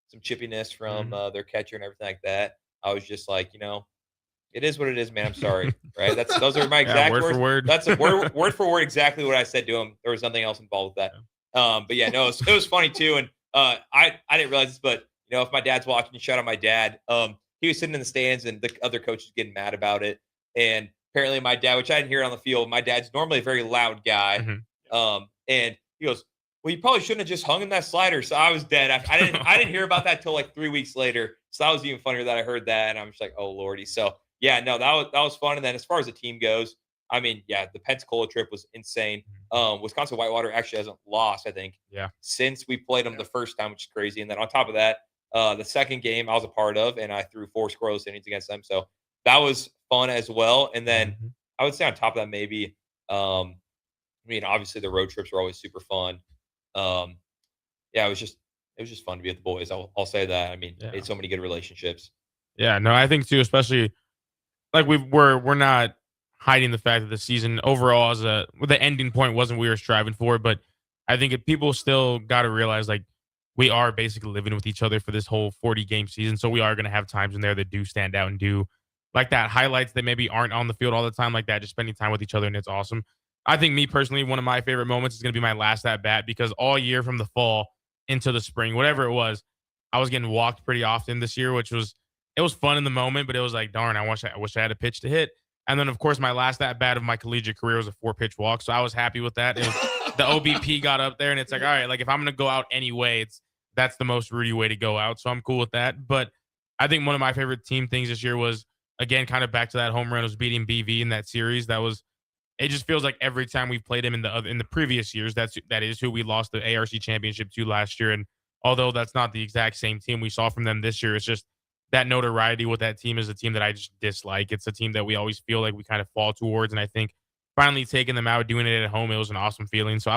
some chippiness from their catcher and everything like that. I was just like, it is what it is, man. I'm sorry. Right. Those are my exact word words. for word. That's a word for word, exactly what I said to him. There was nothing else involved with that. But yeah, no, it was funny too. And I didn't realize this, but if my dad's watching, shout out my dad. He was sitting in the stands and the other coaches getting mad about it. And apparently my dad, which I didn't hear on the field, my dad's normally a very loud guy. And he goes, well, you probably shouldn't have just hung in that slider. So I was dead. I didn't hear about that till like 3 weeks later. So that was even funnier that I heard that. And I'm just like, oh Lordy. So yeah, no, that was fun. And then as far as the team goes, I mean, yeah, the Pensacola trip was insane. Wisconsin Whitewater actually hasn't lost, I think, since we played them the first time, which is crazy. And then on top of that, the second game I was a part of, and I threw 4 scoreless innings against them. So that was fun as well. And then I would say on top of that, maybe, I mean, obviously the road trips were always super fun. It was just fun to be with the boys. I'll say that. I mean, made so many good relationships. Yeah, no, I think too, especially like we're not hiding the fact that the season overall the ending point wasn't what we were striving for, but I think people still got to realize like we are basically living with each other for this whole 40 game season. So we are going to have times in there that do stand out and do like that highlights that maybe aren't on the field all the time like that, just spending time with each other. And it's awesome. I think me personally, one of my favorite moments is going to be my last at bat because all year from the fall into the spring, whatever it was, I was getting walked pretty often this year, it was fun in the moment, but it was like, darn, I wish I had a pitch to hit. And then, of course, my last at bat of my collegiate career was a 4-pitch walk. So I was happy with that. It was, the OBP got up there, and it's like, all right, like if I'm going to go out anyway, that's the most Rudy way to go out. So I'm cool with that. But I think one of my favorite team things this year was, again, kind of back to that home run, was beating BV in that series. It just feels like every time we've played him in the previous years, that is who we lost the ARC championship to last year. And although that's not the exact same team we saw from them this year, it's just that notoriety with that team is a team that I just dislike. It's a team that we always feel like we kind of fall towards. And I think finally taking them out, doing it at home, it was an awesome feeling. So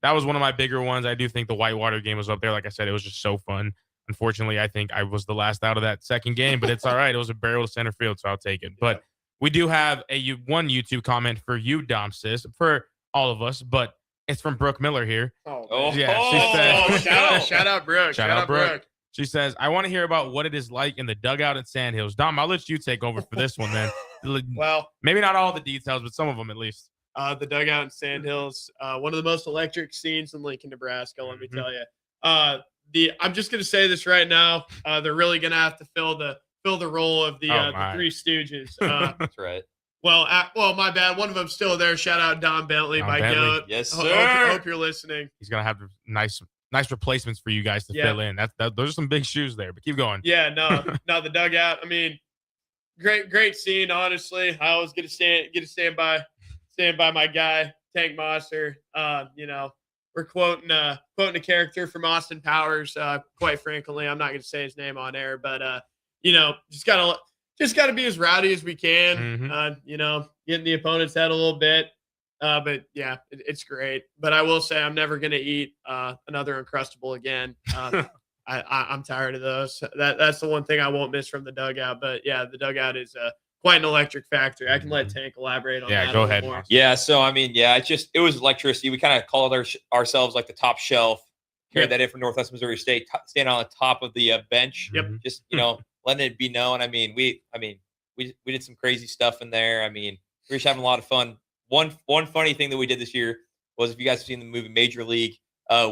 that was one of my bigger ones. I do think the Whitewater game was up there. Like I said, it was just so fun. Unfortunately, I think I was the last out of that second game, but it's all right. It was a barrel to center field, so I'll take it. But we do have one YouTube comment for you, Dom Sis, for all of us, but it's from Brooke Miller here. Oh, yeah. She said, shout out Brooke. Shout out Brooke. She says, I want to hear about what it is like in the dugout at Sandhills. Dom, I'll let you take over for this one, man. Well, maybe not all the details, but some of them at least. The dugout in Sandhills, one of the most electric scenes in Lincoln, Nebraska, let me tell you. I'm just going to say this right now. They're really going to have to fill the role of the Three Stooges. That's right. Well, my bad. One of them's still there. Shout out Don Bentley, my goat. Yes, sir. Hope you're listening. He's going to have nice replacements for you guys to fill in. Those are some big shoes there, but keep going. Yeah, no, the dugout. I mean, great scene, honestly. I always get to stand by my guy, Tank Monster. We're quoting a character from Austin Powers. Quite frankly, I'm not going to say his name on air, but just gotta be as rowdy as we can. Getting the opponent's head a little bit. But yeah, it's great. But I will say I'm never gonna eat another Uncrustable again. I'm tired of those. That's the one thing I won't miss from the dugout. But yeah, the dugout is quite an electric factory. I can let Tank elaborate on that. Yeah, go ahead. More. Yeah, so I mean, it was electricity. We kind of called ourselves like the top shelf. Carried that in from Northwest Missouri State, standing on the top of the bench. Yep. Just letting it be known. I mean, we did some crazy stuff in there. I mean, we were just having a lot of fun. One funny thing that we did this year was, if you guys have seen the movie Major League,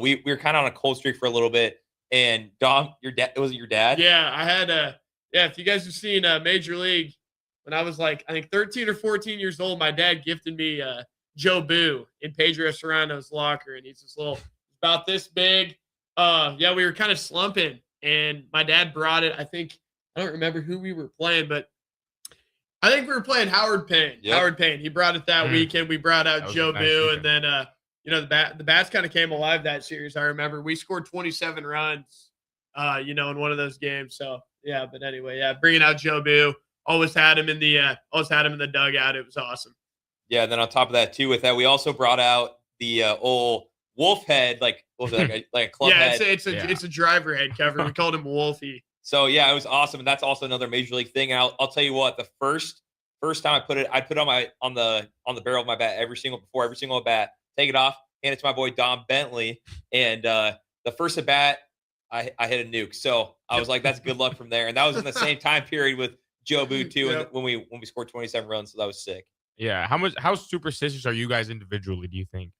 we were kind of on a cold streak for a little bit. And Dom, was it your dad? Yeah, I had if you guys have seen Major League, when I was like, I think 13 or 14 years old, my dad gifted me Joe Boo in Pedro Serrano's locker, and he's about this big. We were kind of slumping, and my dad brought it. I don't remember who we were playing, but I think we were playing Howard Payne. Yep. Howard Payne. He brought it that weekend. We brought out Joe Boo, and then the bats kind of came alive that series. I remember we scored 27 runs, in one of those games. So yeah, but anyway, bringing out Joe Boo. Always had him in the dugout. It was awesome. Yeah. And then on top of that too, with that, we also brought out the old wolf head, like what was it, like a club head. It's a driver head cover. We called him Wolfie. So yeah, it was awesome, and that's also another Major League thing. And I'll tell you what, the first time I put it on the barrel of my bat before every single at bat, take it off, hand it to my boy Don Bentley, and the first at bat, I hit a nuke. So I was like, that's good luck from there. And that was in the same time period with Joe Boo too, and when we scored 27 runs, so that was sick. Yeah, how superstitious are you guys individually, do you think?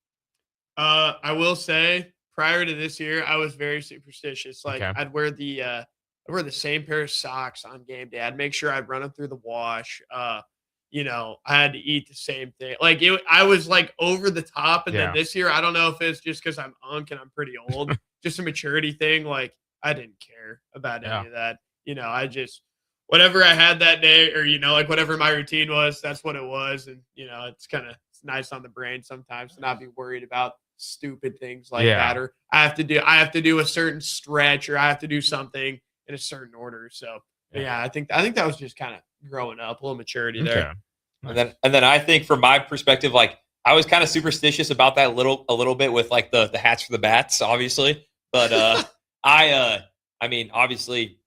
I will say, prior to this year, I was very superstitious. Like, okay. I'd wear the same pair of socks on game day. I'd make sure I'd run them through the wash. I had to eat the same thing. Like, I was like over the top. And then this year, I don't know if it's just because I'm unk and I'm pretty old, just a maturity thing. Like, I didn't care about any of that. I just, whatever I had that day, or, like whatever my routine was, that's what it was. And, it's nice on the brain sometimes to not be worried about stupid things like that. Or I have to do a certain stretch, or I have to do something in a certain order. So I think that was just kind of growing up, a little maturity there. And then I think from my perspective, like, I was kind of superstitious about that a little bit with like the hats for the bats, obviously. But I mean, obviously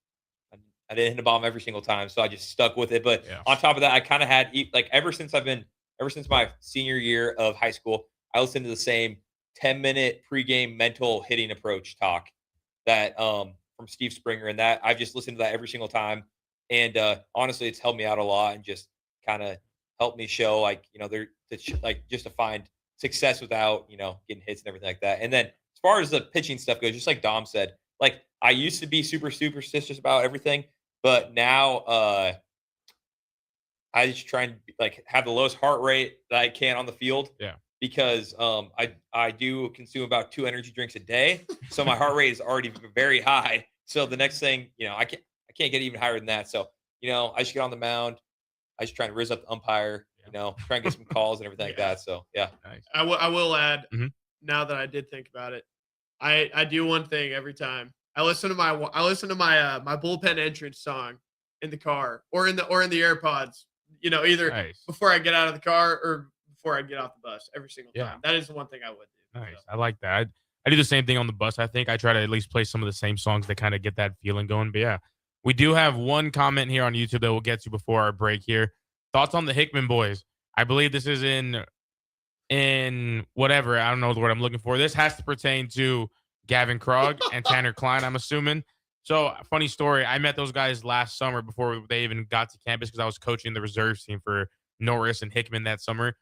I didn't hit a bomb every single time, so I just stuck with it. But on top of that, I kind of had, like, ever since I've been ever since my senior year of high school, I listened to the same 10-minute pregame mental hitting approach talk that from Steve Springer, and that I've just listened to that every single time. And honestly, it's helped me out a lot and just kind of helped me show like, just to find success without, getting hits and everything like that. And then as far as the pitching stuff goes, just like Dom said, like I used to be super superstitious about everything, but now I just try and like have the lowest heart rate that I can on the field. Yeah. Because I do consume about 2 energy drinks a day, so my heart rate is already very high. So the next thing, I can't get even higher than that. So I just get on the mound. I just try and raise up the umpire. Try and get some calls and everything like that. So yeah. Nice. I will add. Mhm. Now that I did think about it, I do one thing every time. I listen to my my bullpen entrance song in the car or in the AirPods. Either Nice. before I get out of the car or before I get off the bus every single Yeah. time. That is the one thing I would do. Nice. I like that. I do the same thing on the bus. I think I try to at least play some of the same songs that kind of get that feeling going. But yeah, we do have one comment here on YouTube that we'll get to before our break here. Thoughts on the Hickman boys? I believe this is in whatever. I don't know the word I'm looking for. This has to pertain to Gavin Krog and Tanner Klein, I'm assuming. So, funny story. I met those guys last summer before they even got to campus because I was coaching the reserves team for Norris and Hickman that summer.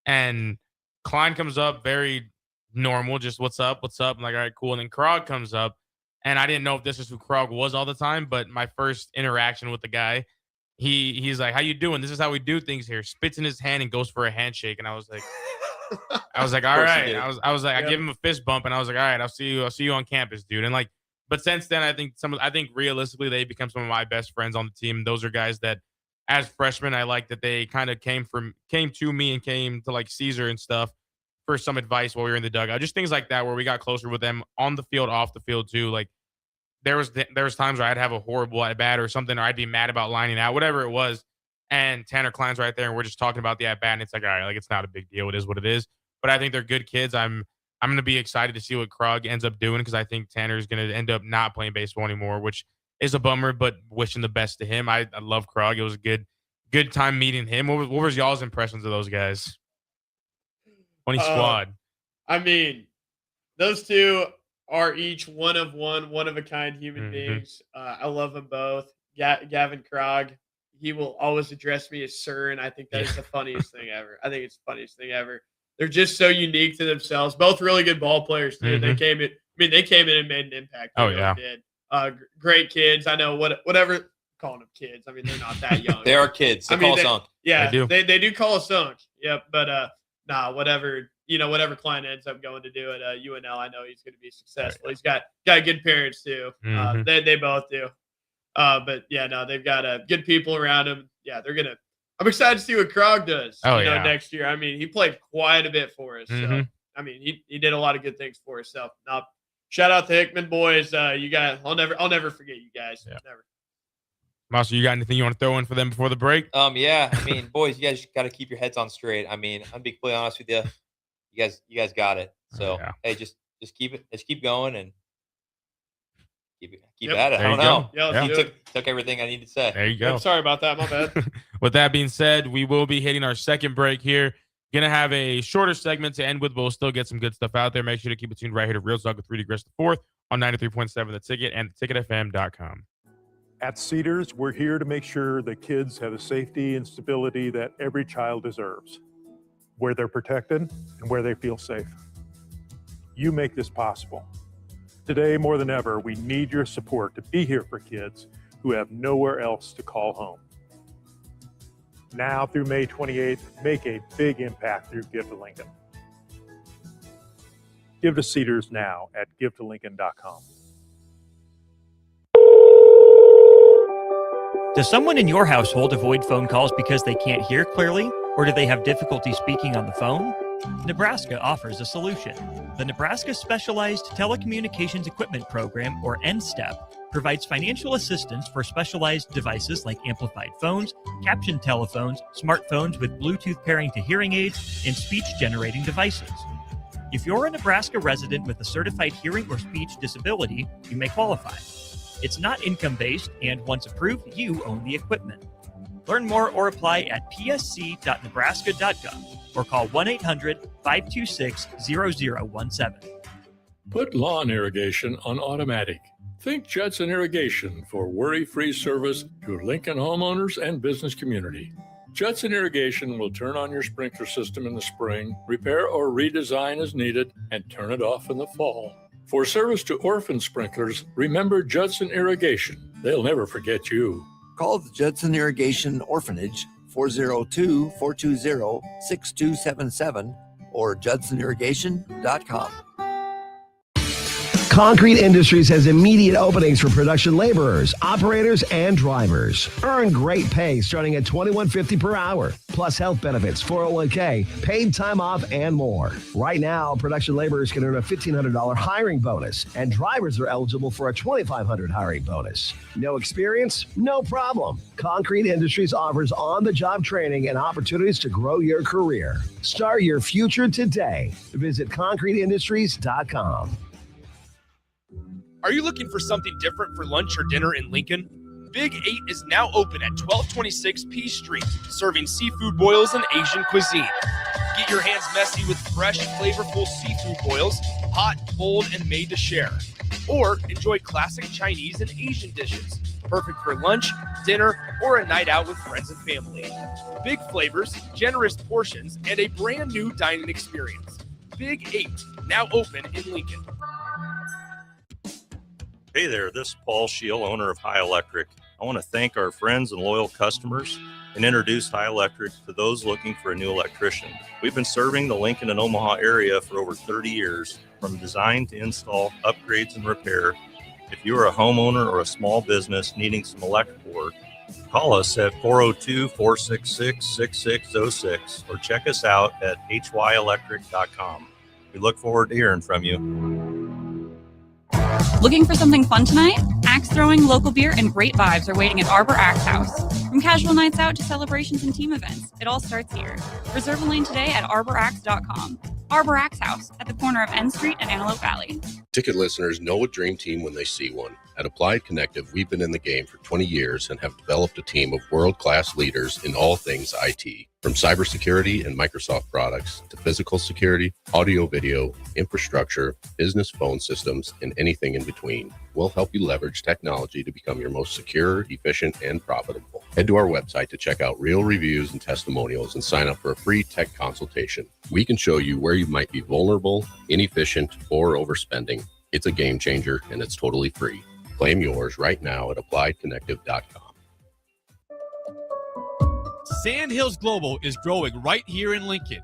And Klein comes up very normal, just what's up? I'm like, all right, cool. And then Krog comes up, and I didn't know if this is who Krog was all the time, but my first interaction with the guy, he's like, how you doing? This is how we do things here. Spits in his hand and goes for a handshake. And I was like, all right. I was like, I give him a fist bump, and I was like, all right, I'll see you on campus, dude. And like, but since then, I think realistically they become some of my best friends on the team. Those are guys that, as freshmen, I like that they kind of came to me and came to like Caesar and stuff for some advice while we were in the dugout. Just things like that where we got closer with them on the field, off the field too. Like there was times where I'd have a horrible at bat or something, or I'd be mad about lining out, whatever it was. And Tanner Klein's right there, and we're just talking about the at bat, and it's like, all right, like it's not a big deal. It is what it is. But I think they're good kids. I'm going to be excited to see what Krog ends up doing because I think Tanner is going to end up not playing baseball anymore, which is a bummer, but wishing the best to him. I love Krog. It was a good time meeting him. What was y'all's impressions of those guys? Funny squad. I mean, those two are each one of a kind human beings. I love them both. Gavin Krog, he will always address me as sir, and I think that is the funniest thing ever. I think it's the funniest thing ever. They're just so unique to themselves. Both really good ball players too. They came in and made an impact. Oh yeah. Did. Great kids. I know whatever calling them kids. I mean, they're not that young. They are kids. They call us unk. Yeah, they do call us unk. Yep. But whatever Klein ends up going to do at UNL, I know he's going to be successful. He's got good parents too. They both do. But yeah, no, they've got good people around him. Yeah, they're gonna. I'm excited to see what Krog does. Next year. I mean, he played quite a bit for us. So I mean, he did a lot of good things for us. So now, shout out to Hickman boys. You guys, I'll never forget you guys. Yeah. Never. Master, you got anything you want to throw in for them before the break? Yeah. I mean, boys, you guys got to keep your heads on straight. I mean, I'm being completely honest with you. You guys got it. So hey, just keep it. Just keep going and keep at it. I don't know. Yeah, you took everything I needed to say. There you go. Yep, sorry about that. My bad. With that being said, we will be hitting our second break here. Gonna have a shorter segment to end with, but we'll still get some good stuff out there. Make sure to keep it tuned right here to Real Talk with Rudy Gres IV on 93.7 The Ticket and theticketfm.com. At Cedars, we're here to make sure that kids have the safety and stability that every child deserves, where they're protected and where they feel safe. You make this possible. Today, more than ever, we need your support to be here for kids who have nowhere else to call home. Now through May 28th, make a big impact through Give to Lincoln. Give to Cedars now at givetolincoln.com. Does someone in your household avoid phone calls because they can't hear clearly, or do they have difficulty speaking on the phone? Nebraska offers a solution. The Nebraska Specialized Telecommunications Equipment Program, or NSTEP, provides financial assistance for specialized devices like amplified phones, captioned telephones, smartphones with Bluetooth pairing to hearing aids, and speech-generating devices. If you're a Nebraska resident with a certified hearing or speech disability, you may qualify. It's not income-based, and once approved, you own the equipment. Learn more or apply at psc.nebraska.gov or call 1-800-526-0017. Put lawn irrigation on automatic. Think Judson Irrigation for worry-free service to Lincoln homeowners and business community. Judson Irrigation will turn on your sprinkler system in the spring, repair or redesign as needed, and turn it off in the fall. For service to orphan sprinklers, remember Judson Irrigation. They'll never forget you. Call the Judson Irrigation Orphanage 402-420-6277 or judsonirrigation.com. Concrete Industries has immediate openings for production laborers, operators, and drivers. Earn great pay starting at $21.50 per hour, plus health benefits, 401k, paid time off, and more. Right now, production laborers can earn a $1,500 hiring bonus, and drivers are eligible for a $2,500 hiring bonus. No experience? No problem. Concrete Industries offers on-the-job training and opportunities to grow your career. Start your future today. Visit concreteindustries.com. Are you looking for something different for lunch or dinner in Lincoln? Big 8 is now open at 1226 P Street, serving seafood boils and Asian cuisine. Get your hands messy with fresh, flavorful seafood boils, hot, cold, and made to share. Or enjoy classic Chinese and Asian dishes, perfect for lunch, dinner, or a night out with friends and family. Big flavors, generous portions, and a brand new dining experience. Big 8, now open in Lincoln. Hey there, this is Paul Scheel, owner of High Electric. I want to thank our friends and loyal customers and introduce High Electric to those looking for a new electrician. We've been serving the Lincoln and Omaha area for over 30 years, from design to install, upgrades, and repair. If you are a homeowner or a small business needing some electrical work, call us at 402-466-6606 or check us out at hyelectric.com. We look forward to hearing from you. Looking for something fun tonight? Axe throwing, local beer, and great vibes are waiting at Arbor Axe House. From casual nights out to celebrations and team events, it all starts here. Reserve a lane today at arbораxe.com. Arbor Axe House at the corner of N Street and Antelope Valley. Ticket listeners know a dream team when they see one. At Applied Connective, we've been in the game for 20 years and have developed a team of world-class leaders in all things IT. From cybersecurity and Microsoft products to physical security, audio, video, infrastructure, business phone systems, and anything in between. We'll help you leverage technology to become your most secure, efficient, and profitable. Head to our website to check out real reviews and testimonials and sign up for a free tech consultation. We can show you where you might be vulnerable, inefficient, or overspending. It's a game changer, and it's totally free. Claim yours right now at appliedconnective.com. Sandhills Global is growing right here in Lincoln.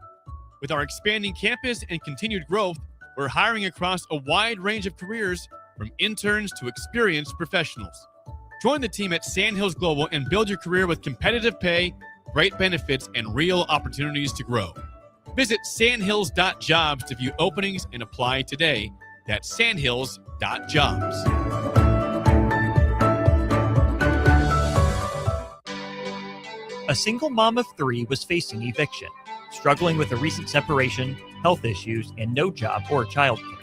With our expanding campus and continued growth, we're hiring across a wide range of careers, from interns to experienced professionals. Join the team at Sandhills Global and build your career with competitive pay, great benefits, and real opportunities to grow. Visit sandhills.jobs to view openings and apply today. That's sandhills.jobs. A single mom of 3 was facing eviction, struggling with a recent separation, health issues, and no job or childcare.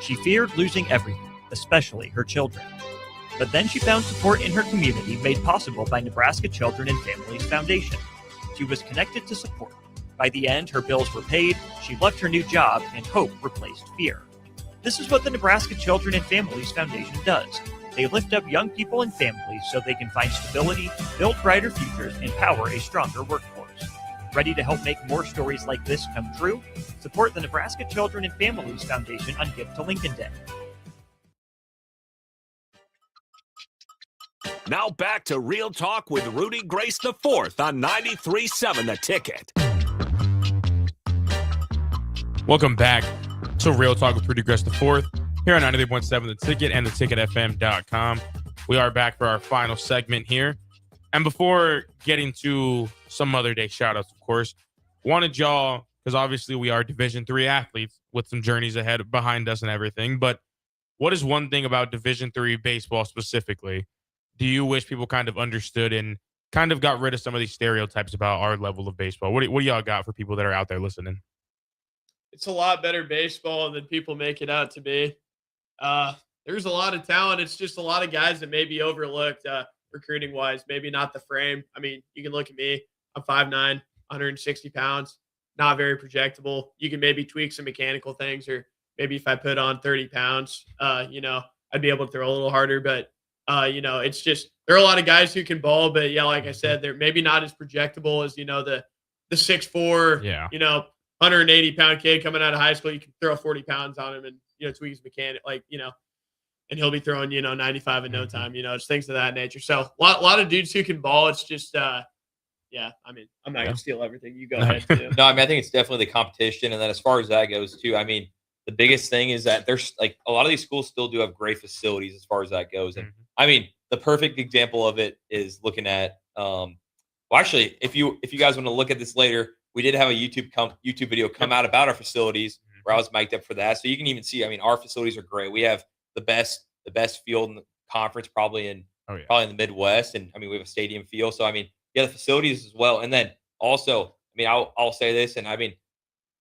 She feared losing everything, especially her children. But then she found support in her community made possible by Nebraska Children and Families Foundation. She was connected to support. By the end, her bills were paid, she left her new job, and hope replaced fear. This is what the Nebraska Children and Families Foundation does. They lift up young people and families so they can find stability, build brighter futures, and power a stronger workforce. Ready to help make more stories like this come true? Support the Nebraska Children and Families Foundation on Gift to Lincoln Day. Now back to Real Talk with Rudy Gres IV on 93.7 The Ticket. Welcome back to Real Talk with Rudy Gres IV. Here on 93.7 The Ticket and theticketfm.com. We are back for our final segment here. And before getting to some Mother Day shout-outs, of course, wanted y'all, because obviously we are Division III athletes with some journeys ahead behind us and everything, but what is one thing about Division III baseball specifically do you wish people kind of understood and kind of got rid of some of these stereotypes about our level of baseball? What do y'all got for people that are out there listening? It's a lot better baseball than people make it out to be. There's a lot of talent. It's just a lot of guys that may be overlooked. recruiting wise. Maybe not the frame. I mean, you can look at me. I'm 5'9", 160 pounds, not very projectable. You can maybe tweak some mechanical things, or maybe if I put on 30 pounds, I'd be able to throw a little harder. But, it's just, there are a lot of guys who can ball, but yeah, like I said, they're maybe not as projectable as, the 6'4", 180-pound kid coming out of high school. You can throw 40 pounds on him and, tweak his mechanic, and he'll be throwing, 95 in no time, it's things of that nature. So a lot of dudes who can ball. It's just, I'm not going to steal everything. You go ahead too. No, I mean, I think it's definitely the competition. And then as far as that goes too, I mean, the biggest thing is that there's like a lot of these schools still do have great facilities as far as that goes. And I mean, the perfect example of it is looking at, actually, if you guys want to look at this later, we did have a YouTube video come out about our facilities where I was mic'd up for that. So you can even see, I mean, our facilities are great. We have the best field in the conference, probably in the Midwest. And I mean, we have a stadium field. So, I mean, the facilities as well. And then also, I mean, I'll say this, and I mean,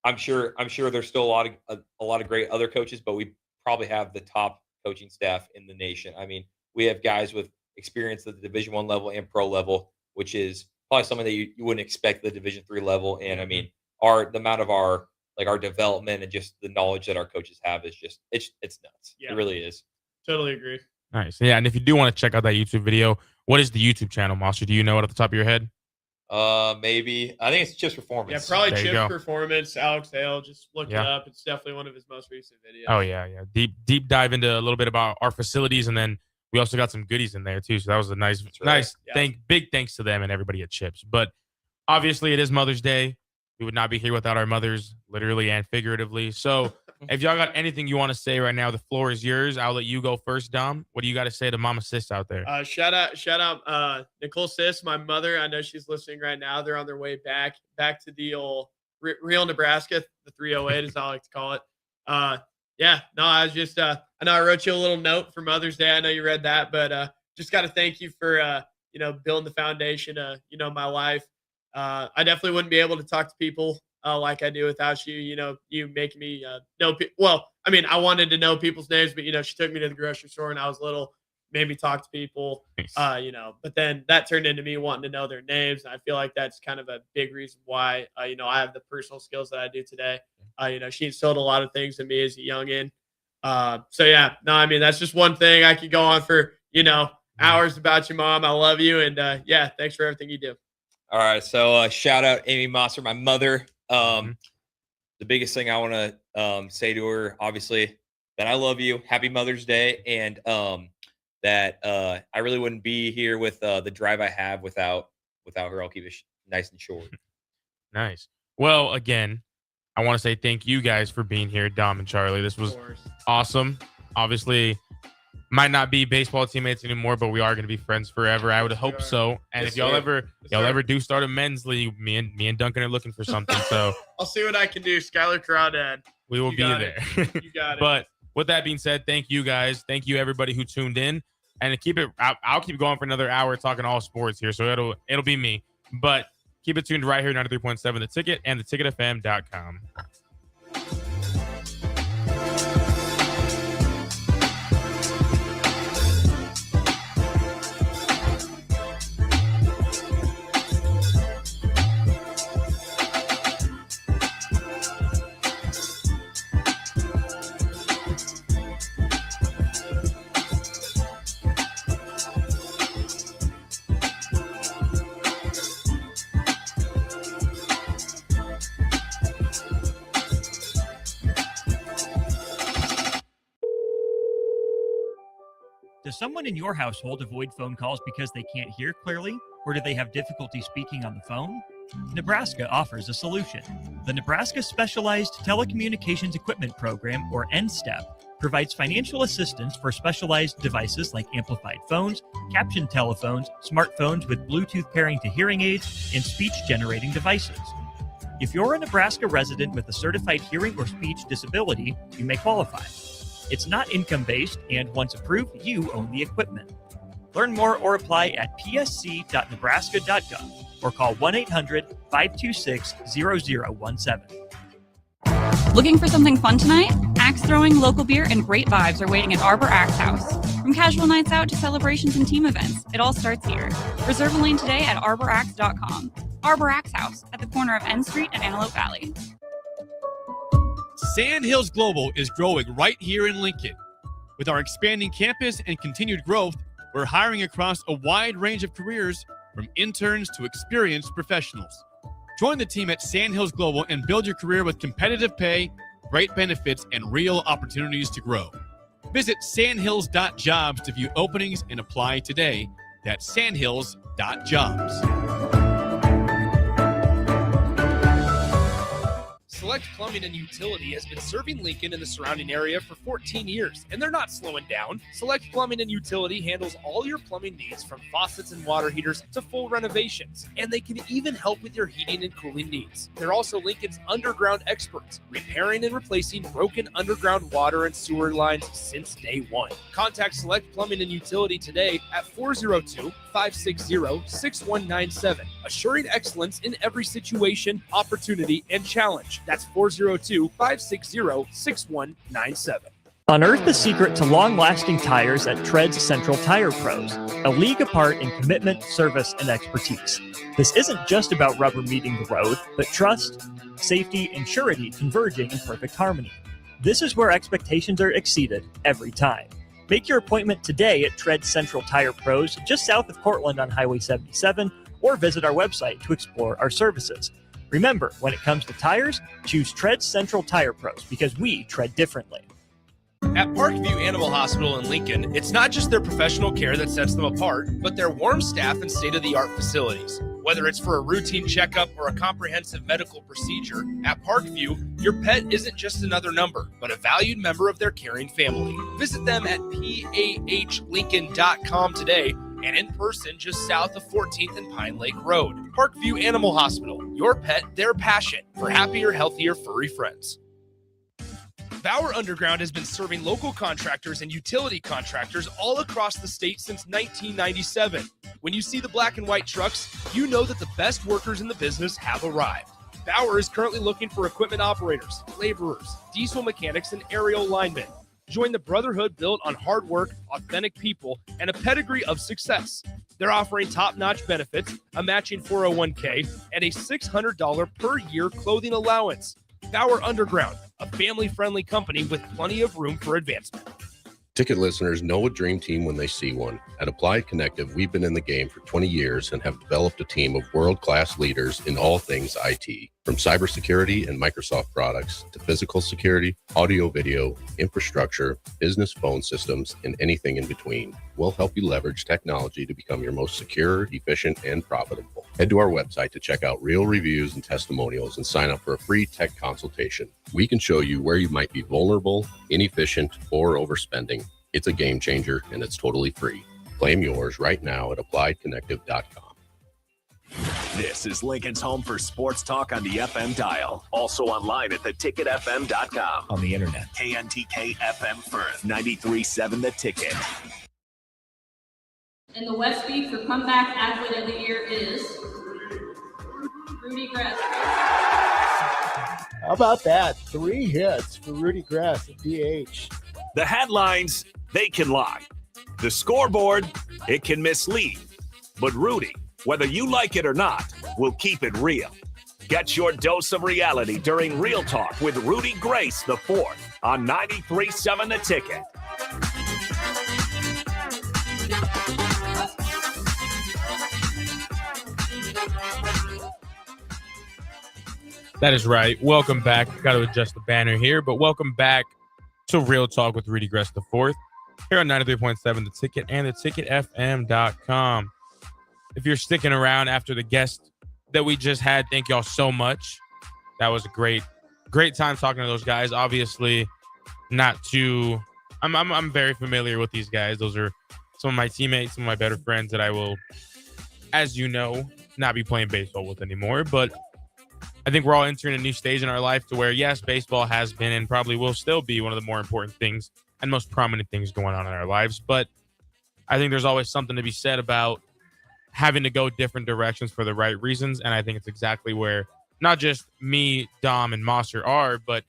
I'm sure there's still a lot of great other coaches, but we probably have the top coaching staff in the nation. I mean, we have guys with experience at the Division I level and pro level, which is probably something that you wouldn't expect at the Division III level. And I mean, the amount of our development and just the knowledge that our coaches have is just it's nuts. Yeah. It really is. Totally agree. Nice. Yeah, and if you do want to check out that YouTube video, what is the YouTube channel, Monster? Do you know it at the top of your head? Maybe. I think it's Chips Performance. Yeah, probably Chips Performance, Alex Hale. Just look it up. It's definitely one of his most recent videos. Oh, yeah. Deep dive into a little bit about our facilities, and then we also got some goodies in there, too. So that was a nice big thanks to them and everybody at Chips. But obviously, it is Mother's Day. We would not be here without our mothers, literally and figuratively. So if y'all got anything you want to say right now, the floor is yours. I'll let you go first, Dom. What do you got to say to Mama Sis out there? Shout out Nicole Sis, my mother. I know she's listening right now. They're on their way back to the old real Nebraska, the 308 as I like to call it. I was just I know I wrote you a little note for Mother's Day. I know you read that, but just got to thank you for building the foundation of my life. I definitely wouldn't be able to talk to people like I do without you. You making me know well, I mean, I wanted to know people's names, but she took me to the grocery store when I was little, made me talk to people. Nice. But then that turned into me wanting to know their names. And I feel like that's kind of a big reason why I have the personal skills that I do today. She instilled a lot of things in me as a youngin. I mean, that's just one thing. I could go on for hours about your mom. I love you, and thanks for everything you do. All right, so shout out Amy Mosser, my mother. The biggest thing I want to say to her, obviously, that I love you. Happy Mother's Day, and that I really wouldn't be here with the drive I have without her. I'll keep it nice and short. Nice. Well, again, I want to say thank you guys for being here, Dom and Charlie. This was awesome. Obviously, might not be baseball teammates anymore, but we are going to be friends forever. I would hope so. And if y'all ever do start a men's league, me and Duncan are looking for something. So I'll see what I can do. Skylar Crawdad. We will be there. You got it. But with that being said, thank you guys. Thank you everybody who tuned in. And I'll keep going for another hour talking all sports here. So it'll be me. But keep it tuned right here, 93.7 The Ticket and theticketfm.com. Does someone in your household avoid phone calls because they can't hear clearly, or do they have difficulty speaking on the phone? Nebraska offers a solution. The Nebraska Specialized Telecommunications Equipment Program, or NSTEP, provides financial assistance for specialized devices like amplified phones, captioned telephones, smartphones with Bluetooth pairing to hearing aids, and speech-generating devices. If you're a Nebraska resident with a certified hearing or speech disability, you may qualify. It's not income-based, and once approved, you own the equipment. Learn more or apply at psc.nebraska.gov or call 1-800-526-0017. Looking for something fun tonight? Axe throwing, local beer, and great vibes are waiting at Arbor Axe House. From casual nights out to celebrations and team events, it all starts here. Reserve a lane today at arbораxe.com. Arbor Axe House at the corner of N Street and Antelope Valley. Sand Hills Global is growing right here in Lincoln. With our expanding campus and continued growth, we're hiring across a wide range of careers from interns to experienced professionals. Join the team at Sand Hills Global and build your career with competitive pay, great benefits, and real opportunities to grow. Visit sandhills.jobs to view openings and apply today. That's sandhills.jobs. Select Plumbing and Utility has been serving Lincoln and the surrounding area for 14 years, and they're not slowing down. Select Plumbing and Utility handles all your plumbing needs from faucets and water heaters to full renovations, and they can even help with your heating and cooling needs. They're also Lincoln's underground experts, repairing and replacing broken underground water and sewer lines since day one. Contact Select Plumbing and Utility today at 402-560-6197, assuring excellence in every situation, opportunity, and challenge. That's 402-560-6197. Unearth the secret to long-lasting tires at Tread's Central Tire Pros, a league apart in commitment, service, and expertise. This isn't just about rubber meeting the road, but trust, safety, and surety converging in perfect harmony. This is where expectations are exceeded every time. Make your appointment today at Tread's Central Tire Pros, just south of Cortland on Highway 77, or visit our website to explore our services. Remember, when it comes to tires, choose Tread Central Tire Pros because we tread differently. At Parkview Animal Hospital in Lincoln, it's not just their professional care that sets them apart, but their warm staff and state-of-the-art facilities. Whether it's for a routine checkup or a comprehensive medical procedure, at Parkview, your pet isn't just another number, but a valued member of their caring family. Visit them at pahlincoln.com today and in person just south of 14th and Pine Lake Road. Parkview Animal Hospital, your pet, their passion for happier, healthier, furry friends. Bauer Underground has been serving local contractors and utility contractors all across the state since 1997. When you see the black and white trucks, you know that the best workers in the business have arrived. Bauer is currently looking for equipment operators, laborers, diesel mechanics, and aerial linemen. Join the brotherhood built on hard work, authentic people, and a pedigree of success. They're offering top-notch benefits, a matching 401k, and a $600 per year clothing allowance. Bauer Underground, a family-friendly company with plenty of room for advancement. Ticket listeners know a dream team when they see one. At Applied Connective, we've been in the game for 20 years and have developed a team of world-class leaders in all things IT. From cybersecurity and Microsoft products to physical security, audio-video, infrastructure, business phone systems, and anything in between. We'll help you leverage technology to become your most secure, efficient, and profitable. Head to our website to check out real reviews and testimonials and sign up for a free tech consultation. We can show you where you might be vulnerable, inefficient, or overspending. It's a game changer, and it's totally free. Claim yours right now at appliedconnective.com. This is Lincoln's home for sports talk on the FM dial. Also online at theticketfm.com. On the internet. KNTK FM Firth, 93.7 The Ticket. In the Westby for comeback athlete of the year is Rudy Gres. How about that? 3 hits for Rudy Gres at DH. The headlines, they can lie. The scoreboard, it can mislead. But Rudy, whether you like it or not, will keep it real. Get your dose of reality during Real Talk with Rudy Gres the Fourth on 93.7 The Ticket. That is right. Welcome back. Got to adjust the banner here, but welcome back to Real Talk with Rudy Gres the Fourth here on 93.7 The Ticket and theticketfm.com. If you're sticking around after the guest that we just had, thank y'all so much. That was a great time talking to those guys. Obviously, not too. I'm very familiar with these guys. Those are some of my teammates, some of my better friends that I will, as you know, not be playing baseball with anymore. But I think we're all entering a new stage in our life to where, yes, baseball has been and probably will still be one of the more important things and most prominent things going on in our lives. But I think there's always something to be said about having to go different directions for the right reasons. And I think it's exactly where not just me, Dom, and Mosser are, but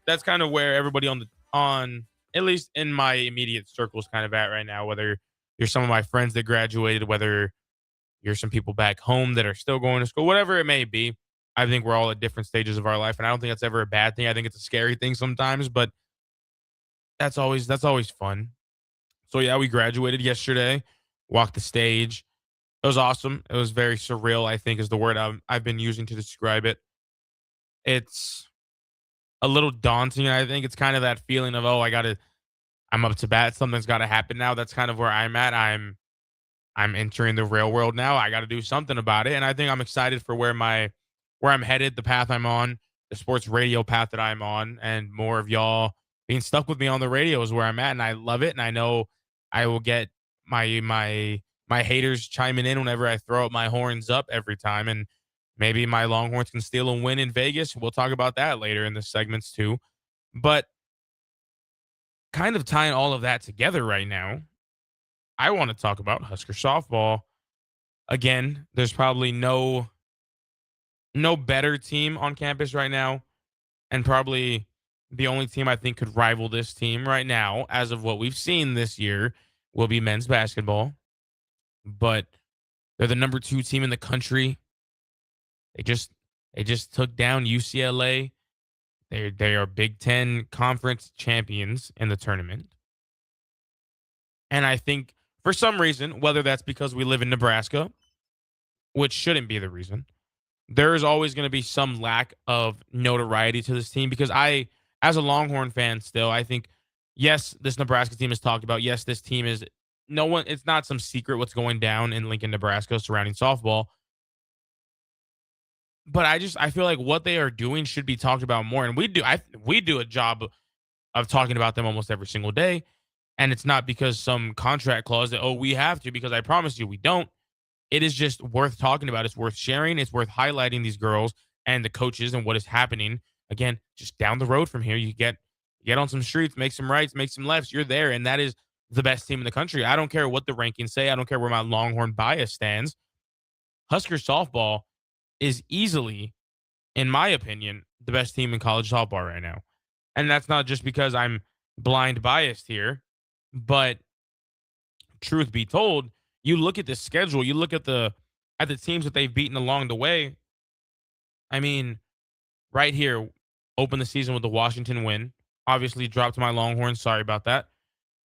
that's kind of where everybody on at least in my immediate circles kind of at right now, whether you're some of my friends that graduated, whether you're some people back home that are still going to school, whatever it may be. I think we're all at different stages of our life, and I don't think that's ever a bad thing. I think it's a scary thing sometimes, but that's always fun. So yeah, we graduated yesterday, walked the stage. It was awesome. It was very surreal, I think is the word I've been using to describe it. It's a little daunting. I think it's kind of that feeling of, oh, I'm up to bat. Something's got to happen now. That's kind of where I'm at. I'm entering the real world now. I got to do something about it. And I think I'm excited for where I'm headed, the path I'm on, the sports radio path that I'm on, and more of y'all being stuck with me on the radio is where I'm at. And I love it. And I know I will get my haters chiming in whenever I throw up my horns up every time. And maybe my Longhorns can steal a win in Vegas. We'll talk about that later in the segments too. But kind of tying all of that together right now, I want to talk about Husker softball. Again, there's probably no better team on campus right now, and probably the only team I think could rival this team right now, as of what we've seen this year, will be men's basketball. But they're the number 2 team in the country. They just took down UCLA. They are Big Ten conference champions in the tournament. And I think for some reason, whether that's because we live in Nebraska, which shouldn't be the reason, there is always going to be some lack of notoriety to this team because as a Longhorn fan still, I think, yes, this Nebraska team is talked about. Yes, this team is it's not some secret what's going down in Lincoln, Nebraska surrounding softball. But I feel like what they are doing should be talked about more. And we do a job of talking about them almost every single day. And it's not because some contract clause that, oh, we have to, because I promise you we don't. It is just worth talking about. It's worth sharing. It's worth highlighting these girls and the coaches and what is happening. Again, just down the road from here, you get on some streets, make some rights, make some lefts. You're there, and that is the best team in the country. I don't care what the rankings say. I don't care where my Longhorn bias stands. Husker softball is easily, in my opinion, the best team in college softball right now. And that's not just because I'm blind biased here, but truth be told, you look at the schedule, you look at the teams that they've beaten along the way. I mean, right here, open the season with the Washington win. Obviously dropped to my Longhorns. Sorry about that.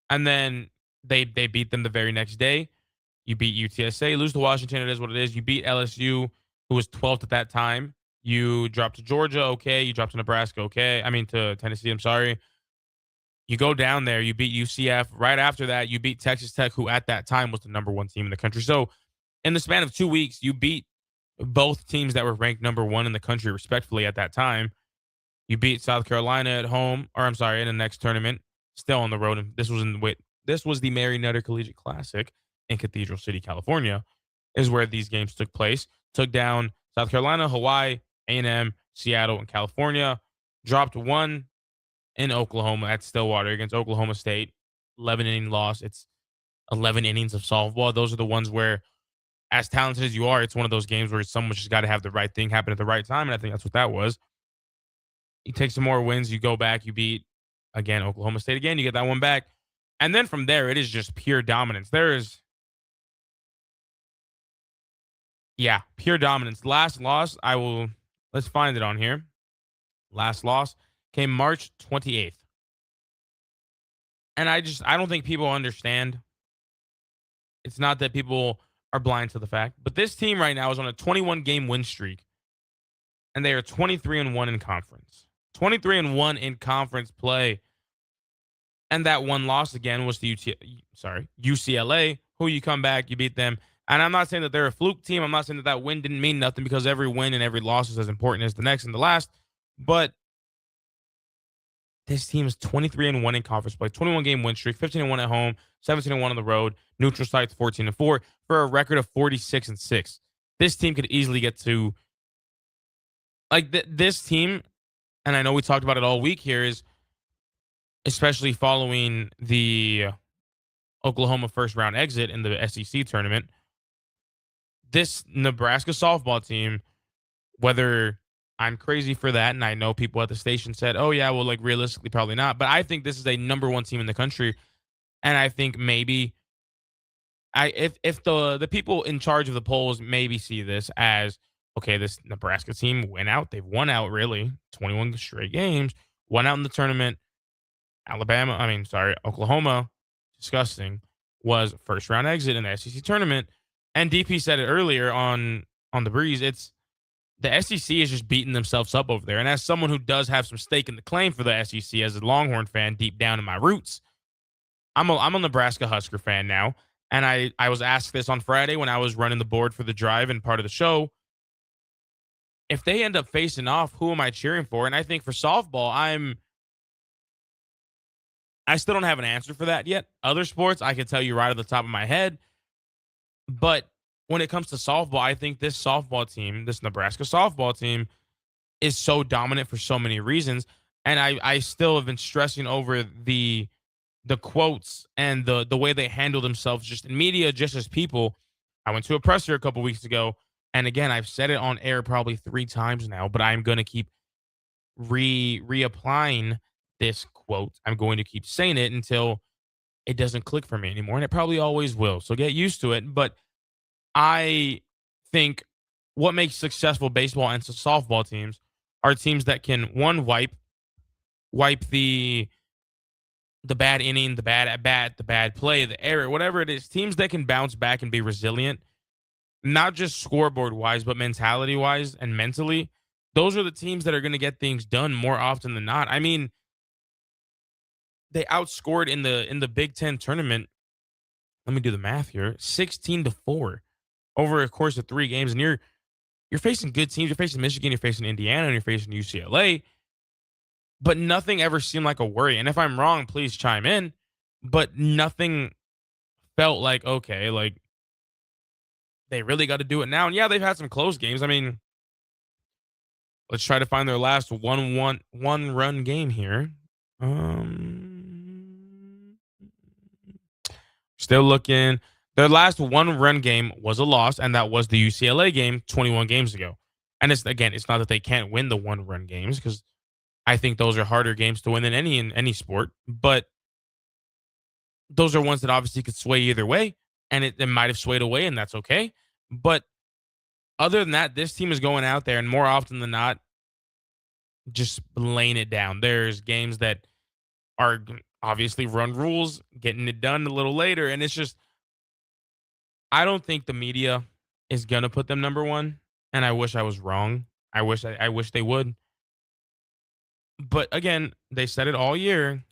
And then they beat them the very next day. You beat UTSA, lose to Washington. It is what it is. You beat LSU, who was 12th at that time. You dropped to Georgia, okay. You dropped to Nebraska, okay. I mean, to Tennessee, I'm sorry. You go down there, you beat UCF. Right after that, you beat Texas Tech, who at that time was the number 1 team in the country. So in the span of 2 weeks, you beat both teams that were ranked number 1 in the country, respectfully, at that time. You beat South Carolina at home, or I'm sorry, in the next tournament, still on the road. And this was the Mary Nutter Collegiate Classic in Cathedral City, California, is where these games took place. Took down South Carolina, Hawaii, A&M, Seattle, and California. Dropped 1 in Oklahoma at Stillwater against Oklahoma State. 11-inning loss. It's 11 innings of softball. Those are the ones where, as talented as you are, it's one of those games where someone's just got to have the right thing happen at the right time, and I think that's what that was. You take some more wins, you go back, you beat, again, Oklahoma State again, you get that one back. And then from there, it is just pure dominance. Pure dominance. Last loss, let's find it on here. Last loss came March 28th. And I don't think people understand. It's not that people are blind to the fact, but this team right now is on a 21-game win streak, and they are 23-1 in conference. 23-1 in conference play. And that one loss again was to UCLA, who you come back, you beat them. And I'm not saying that they're a fluke team. I'm not saying that win didn't mean nothing, because every win and every loss is as important as the next and the last. But this team is 23-1 in conference play, 21-game win streak, 15-1 at home, 17-1 on the road, neutral sites 14-4 for a record of 46-6. This team could easily get to this team, and I know we talked about it all week here, is especially following the Oklahoma first round exit in the SEC tournament. This Nebraska softball team, whether I'm crazy for that, and I know people at the station said, "Oh yeah, well, like realistically, probably not." But I think this is a number one team in the country, and I think maybe if the people in charge of the polls maybe see this as okay, this Nebraska team went out, they've won out really 21 straight games, won out in the tournament. Oklahoma, disgusting, was first round exit in the SEC tournament, and DP said it earlier on the breeze. It's the SEC is just beating themselves up over there. And as someone who does have some stake in the claim for the SEC as a Longhorn fan deep down in my roots, I'm a Nebraska Husker fan now. And I was asked this on Friday when I was running the board for the drive and part of the show. If they end up facing off, who am I cheering for? And I think for softball, I still don't have an answer for that yet. Other sports, I can tell you right at the top of my head. But when it comes to softball, I think this softball team, this Nebraska softball team, is so dominant for so many reasons. And I still have been stressing over the quotes and the way they handle themselves just in media, just as people. I went to a presser a couple weeks ago, and again, I've said it on air probably 3 times now, but I'm going to keep reapplying this quote. I'm going to keep saying it until it doesn't click for me anymore, and it probably always will. So get used to it. But I think what makes successful baseball and softball teams are teams that can one wipe the bad inning, the bad at bat, the bad play, the error, whatever it is. Teams that can bounce back and be resilient, not just scoreboard wise, but mentality wise and mentally. Those are the teams that are going to get things done more often than not. I mean, they outscored in the Big Ten tournament. Let me do the math here: 16-4 over a course of 3 games. And you're facing good teams. You're facing Michigan. You're facing Indiana. And you're facing UCLA. But nothing ever seemed like a worry. And if I'm wrong, please chime in. But nothing felt like okay, like they really got to do it now. And yeah, they've had some close games. I mean, let's try to find their last one run game here. Still looking. Their last 1-run game was a loss, and that was the UCLA game 21 games ago. And it's not that they can't win the 1-run games, because I think those are harder games to win than any in any sport. But those are ones that obviously could sway either way, and it might have swayed away, and that's okay. But other than that, this team is going out there, and more often than not, just laying it down. There's games that are obviously run rules, getting it done a little later, and it's just I don't think the media is gonna put them number one, and I wish I was wrong. I wish they would. But again, they said it all year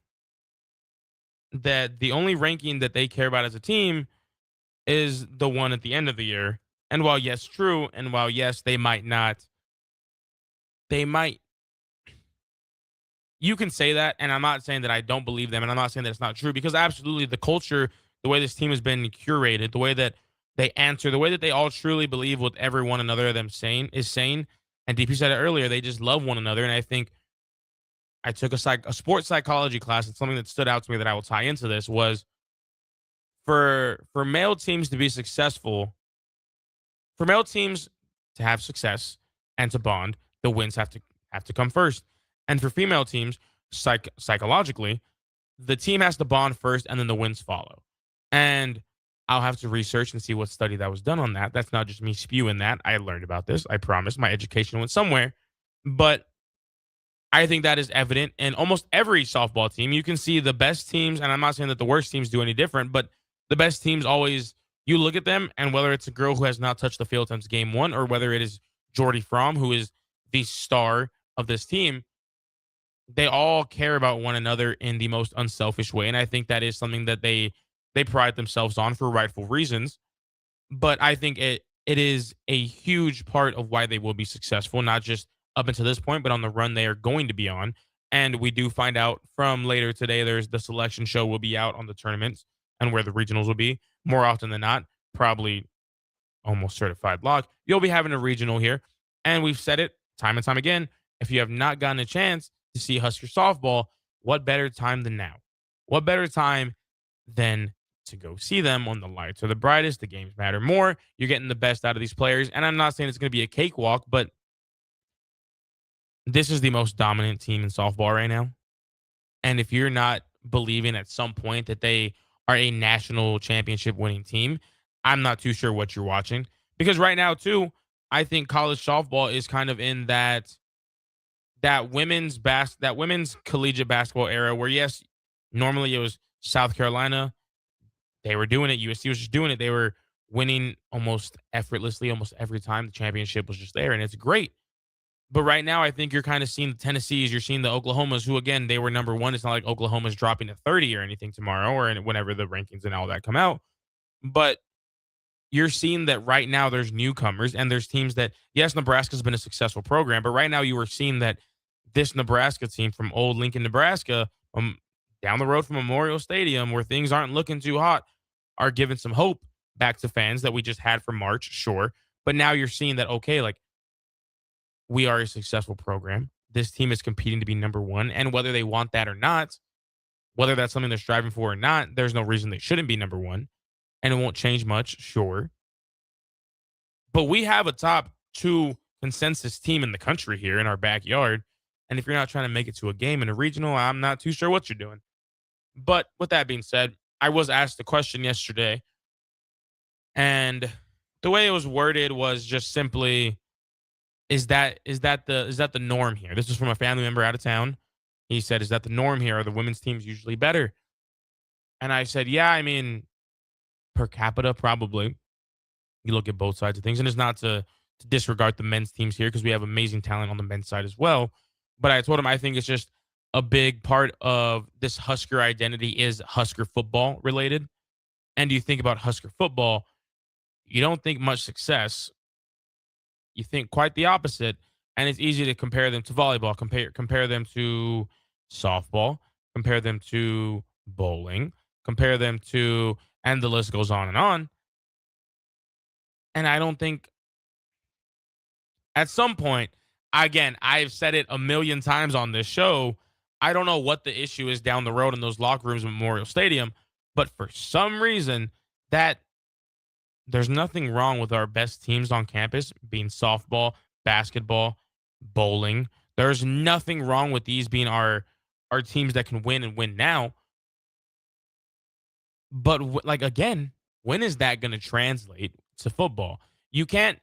that the only ranking that they care about as a team is the one at the end of the year. And while yes, true, and while yes, they might, you can say that, and I'm not saying that I don't believe them, and I'm not saying that it's not true, because absolutely the culture, the way this team has been curated, the way that they answer, the way that they all truly believe what every one another of them saying is saying. And DP said it earlier, they just love one another. And I think I took a sports psychology class, and something that stood out to me that I will tie into this was for male teams to be successful, for male teams to have success and to bond, the wins have to come first. And for female teams, psychologically, the team has to bond first, and then the wins follow. And I'll have to research and see what study that was done on that. That's not just me spewing that. I learned about this. I promise. My education went somewhere. But I think that is evident in almost every softball team. You can see the best teams, and I'm not saying that the worst teams do any different, but the best teams always, you look at them, and whether it's a girl who has not touched the field since game 1, or whether it is Jordy Fromm, who is the star of this team, they all care about one another in the most unselfish way. And I think that is something that they pride themselves on for rightful reasons. But I think it is a huge part of why they will be successful, not just up until this point, but on the run they are going to be on. And we do find out from later today, there's the selection show will be out on the tournaments and where the regionals will be. More often than not, probably almost certified lock, you'll be having a regional here. And we've said it time and time again. If you have not gotten a chance to see Husker softball, what better time than now? What better time than to go see them when the lights are the brightest, the games matter more, you're getting the best out of these players. And I'm not saying it's going to be a cakewalk, but this is the most dominant team in softball right now. And if you're not believing at some point that they are a national championship winning team, I'm not too sure what you're watching. Because right now, too, I think college softball is kind of in that women's collegiate basketball era where, yes, normally it was South Carolina. They were doing it. USC was just doing it. They were winning almost effortlessly almost every time. The championship was just there, and it's great. But right now, I think you're kind of seeing the Tennessees, you're seeing the Oklahomas, who, again, they were number one. It's not like Oklahoma's dropping to 30 or anything tomorrow or whenever the rankings and all that come out. But you're seeing that right now there's newcomers and there's teams that, yes, Nebraska's been a successful program, but right now you were seeing that this Nebraska team from old Lincoln, Nebraska, down the road from Memorial Stadium, where things aren't looking too hot, are giving some hope back to fans that we just had from March, sure. But now you're seeing that, okay, like, we are a successful program. This team is competing to be number one. And whether they want that or not, whether that's something they're striving for or not, there's no reason they shouldn't be number one. And it won't change much, sure. But we have a top 2 consensus team in the country here in our backyard. And if you're not trying to make it to a game in a regional, I'm not too sure what you're doing. But with that being said, I was asked a question yesterday. And the way it was worded was just simply, is that the norm here? This is from a family member out of town. He said, is that the norm here? Are the women's teams usually better? And I said, yeah, I mean, per capita, probably. You look at both sides of things. And it's not to disregard the men's teams here because we have amazing talent on the men's side as well. But I told him I think it's just a big part of this Husker identity is Husker football related. And you think about Husker football, you don't think much success. You think quite the opposite. And it's easy to compare them to volleyball, compare them to softball, compare them to bowling, compare them to, and the list goes on and on. And I don't think at some point, again, I've said it a million times on this show, I don't know what the issue is down the road in those locker rooms at Memorial Stadium, but for some reason that there's nothing wrong with our best teams on campus being softball, basketball, bowling. There's nothing wrong with these being our teams that can win and win now. But like, again, when is that going to translate to football? You can't.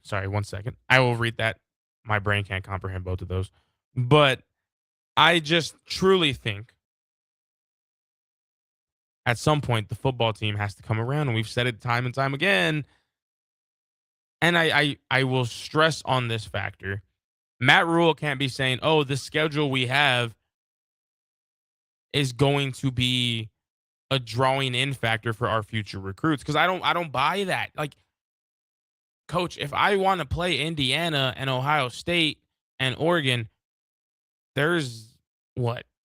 Sorry, 1 second. I will read that. My brain can't comprehend both of those. But I just truly think at some point the football team has to come around, and we've said it time and time again. And I will stress on this factor. Matt Rule can't be saying, oh, the schedule we have is going to be a drawing in factor for our future recruits. Because I don't buy that. Like, Coach, if I want to play Indiana and Ohio State and Oregon, there's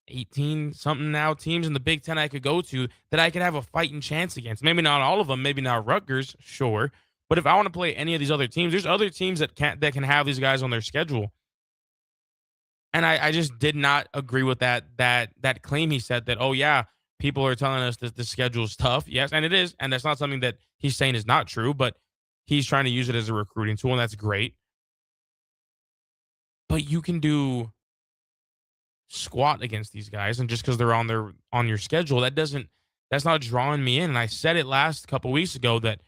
18 something now teams in the Big Ten I could go to that I could have a fighting chance against. Maybe not all of them, maybe not Rutgers, sure. But if I want to play any of these other teams, there's other teams that can have these guys on their schedule. And I just did not agree with that claim he said that, oh yeah, people are telling us that the schedule is tough. Yes, and it is. And that's not something that he's saying is not true, but he's trying to use it as a recruiting tool, and that's great. But you can do squat against these guys, and just because they're on your schedule, that's not drawing me in. And I said it last couple weeks ago that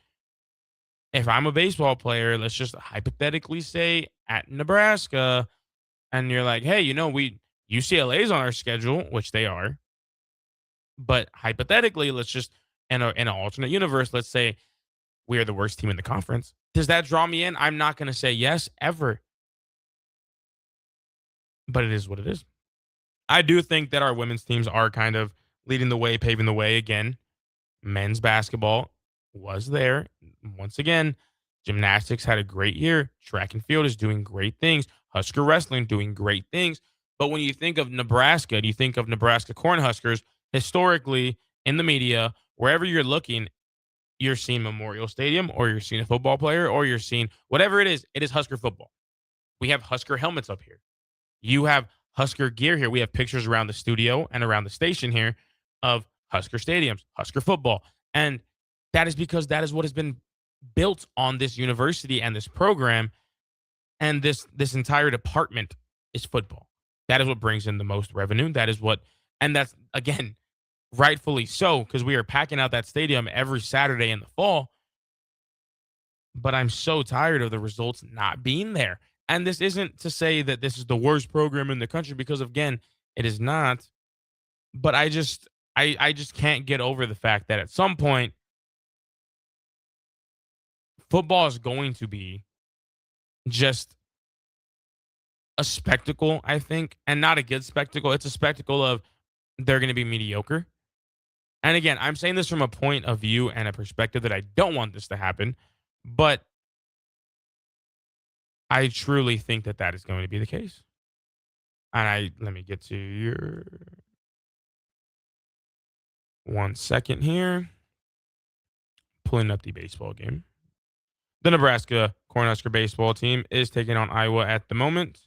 if I'm a baseball player, let's just hypothetically say at Nebraska, and you're like, hey, UCLA's on our schedule, which they are. But hypothetically, let's just in an alternate universe, let's say we are the worst team in the conference. Does that draw me in? I'm not going to say yes ever. But it is what it is. I do think that our women's teams are kind of leading the way, paving the way again. Men's basketball was there. Once again, gymnastics had a great year. Track and field is doing great things. Husker wrestling doing great things. But when you think of Nebraska, and you think of Nebraska Cornhuskers, historically in the media, wherever you're looking, you're seeing Memorial Stadium, or you're seeing a football player, or you're seeing whatever it is Husker football. We have Husker helmets up here. You have Husker gear here. We have pictures around the studio and around the station here of Husker stadiums, Husker football. And that is because that is what has been built on this university and this program. And this entire department is football. That is what brings in the most revenue. And that's, again, rightfully so, because we are packing out that stadium every Saturday in the fall. But I'm so tired of the results not being there. And this isn't to say that this is the worst program in the country, because, again, it is not. But I just can't get over the fact that at some point, football is going to be just a spectacle, I think, and not a good spectacle. It's a spectacle of they're going to be mediocre. And again, I'm saying this from a point of view and a perspective that I don't want this to happen, but I truly think that that is going to be the case. And let me get to your 1 second here. Pulling up the baseball game. The Nebraska Cornhusker baseball team is taking on Iowa at the moment.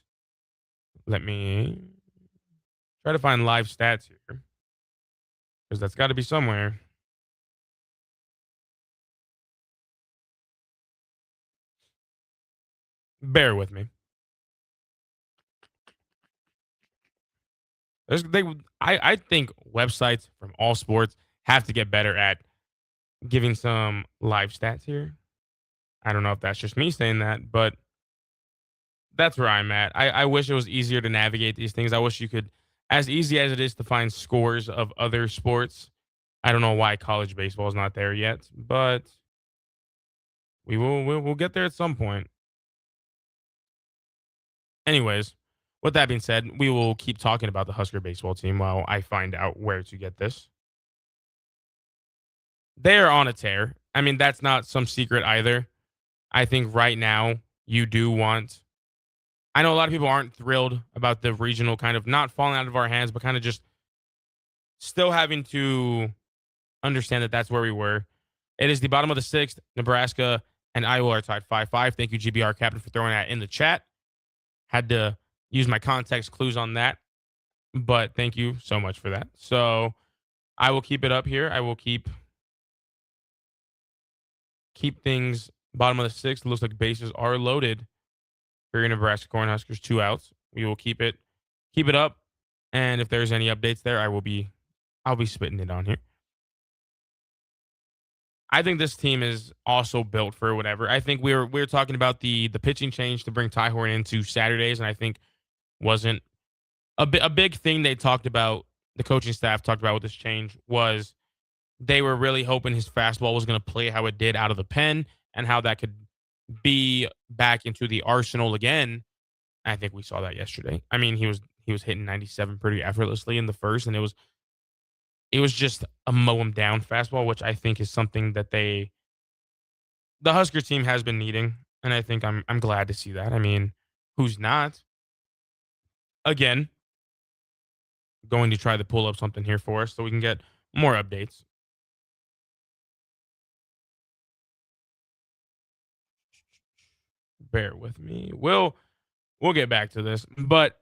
Let me try to find live stats here, because that's got to be somewhere. Bear with me. I think websites from all sports have to get better at giving some live stats here. I don't know if that's just me saying that, but that's where I'm at. I wish it was easier to navigate these things. I wish you could, as easy as it is to find scores of other sports. I don't know why college baseball is not there yet, but we'll get there at some point. Anyways, with that being said, we will keep talking about the Husker baseball team while I find out where to get this. They are on a tear. I mean, that's not some secret either. I think right now you do want. I know a lot of people aren't thrilled about the regional kind of not falling out of our hands, but kind of just still having to understand that that's where we were. It is the bottom of the sixth. Nebraska and Iowa are tied 5-5. Thank you, GBR Captain, for throwing that in the chat. Had to use my context clues on that, but thank you so much for that. So I will keep it up here. I will keep things bottom of the sixth. It looks like bases are loaded for your Nebraska Cornhuskers. 2 outs. We will keep it up, and if there's any updates there, I'll be spitting it on here. I think this team is also built for whatever. I think we were talking about the pitching change to bring Ty Horn into Saturdays, and I think wasn't a big thing they talked about. The coaching staff talked about with this change was they were really hoping his fastball was going to play how it did out of the pen, and how that could be back into the arsenal again. I think we saw that yesterday. I mean, he was hitting 97 pretty effortlessly in the first, and it was just a mow him down fastball, which I think is something that the Husker team has been needing, and I think I'm glad to see that. I mean, who's not? Again, going to try to pull up something here for us so we can get more updates. Bear with me. We'll get back to this, but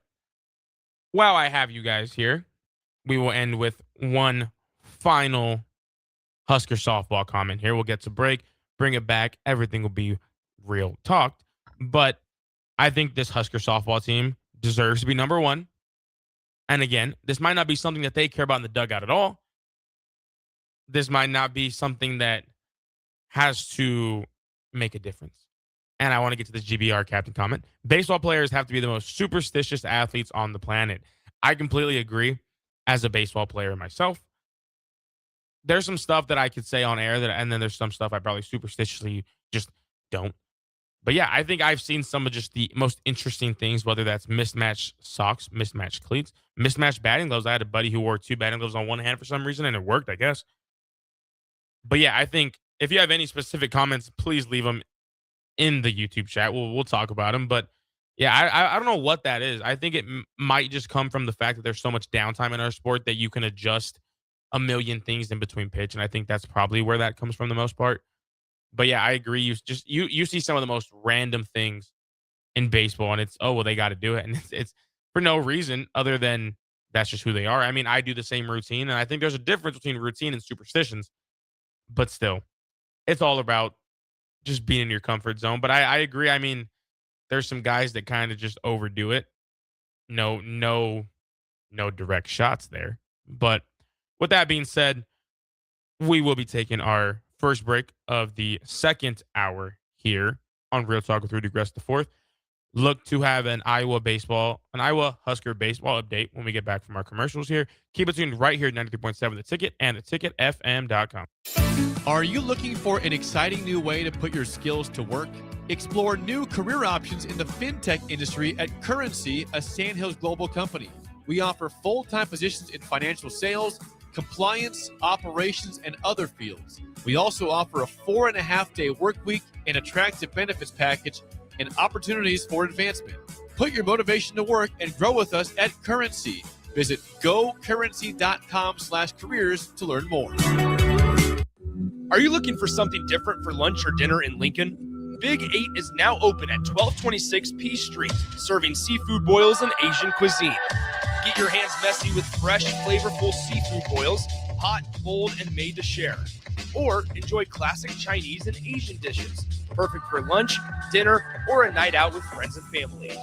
while I have you guys here, we will end with one final Husker softball comment here. We'll get to break, bring it back. Everything will be real talked. But I think this Husker softball team deserves to be number one. And again, this might not be something that they care about in the dugout at all. This might not be something that has to make a difference. And I want to get to this GBR Captain comment. Baseball players have to be the most superstitious athletes on the planet. I completely agree as a baseball player myself. There's some stuff that I could say on air, and then there's some stuff I probably superstitiously just don't. But yeah, I think I've seen some of just the most interesting things, whether that's mismatched socks, mismatched cleats, mismatched batting gloves. I had a buddy who wore 2 batting gloves on one hand for some reason, and it worked, I guess. But yeah, I think if you have any specific comments, please leave them in the YouTube chat. We'll talk about them. But yeah, I don't know what that is. I think it might just come from the fact that there's so much downtime in our sport that you can adjust a million things in between pitch, and I think that's probably where that comes from the most part. But yeah, I agree. You see some of the most random things in baseball, and it's, oh well, they got to do it, and it's for no reason other than that's just who they are. I mean, I do the same routine, and I think there's a difference between routine and superstitions, but still, it's all about just being in your comfort zone. But I agree. I mean, there's some guys that kind of just overdo it. No direct shots there. But with that being said, we will be taking our first break of the second hour here on Real Talk with Rudy Gres IV. Look to have an Iowa Husker baseball update when we get back from our commercials here. Keep it tuned right here at 93.7 The Ticket and theticketfm.com. Are you looking for an exciting new way to put your skills to work? Explore new career options in the fintech industry at Currency, a Sandhills Global company. We offer full-time positions in financial sales, compliance, operations, and other fields. We also offer a 4.5-day work week, an attractive benefits package, and opportunities for advancement. Put your motivation to work and grow with us at Currency. Visit gocurrency.com/careers to learn more. Are you looking for something different for lunch or dinner in Lincoln? Big 8 is now open at 1226 P Street, serving seafood boils and Asian cuisine. Get your hands messy with fresh, flavorful seafood boils, hot, cold, and made to share. Or enjoy classic Chinese and Asian dishes, perfect for lunch, dinner, or a night out with friends and family.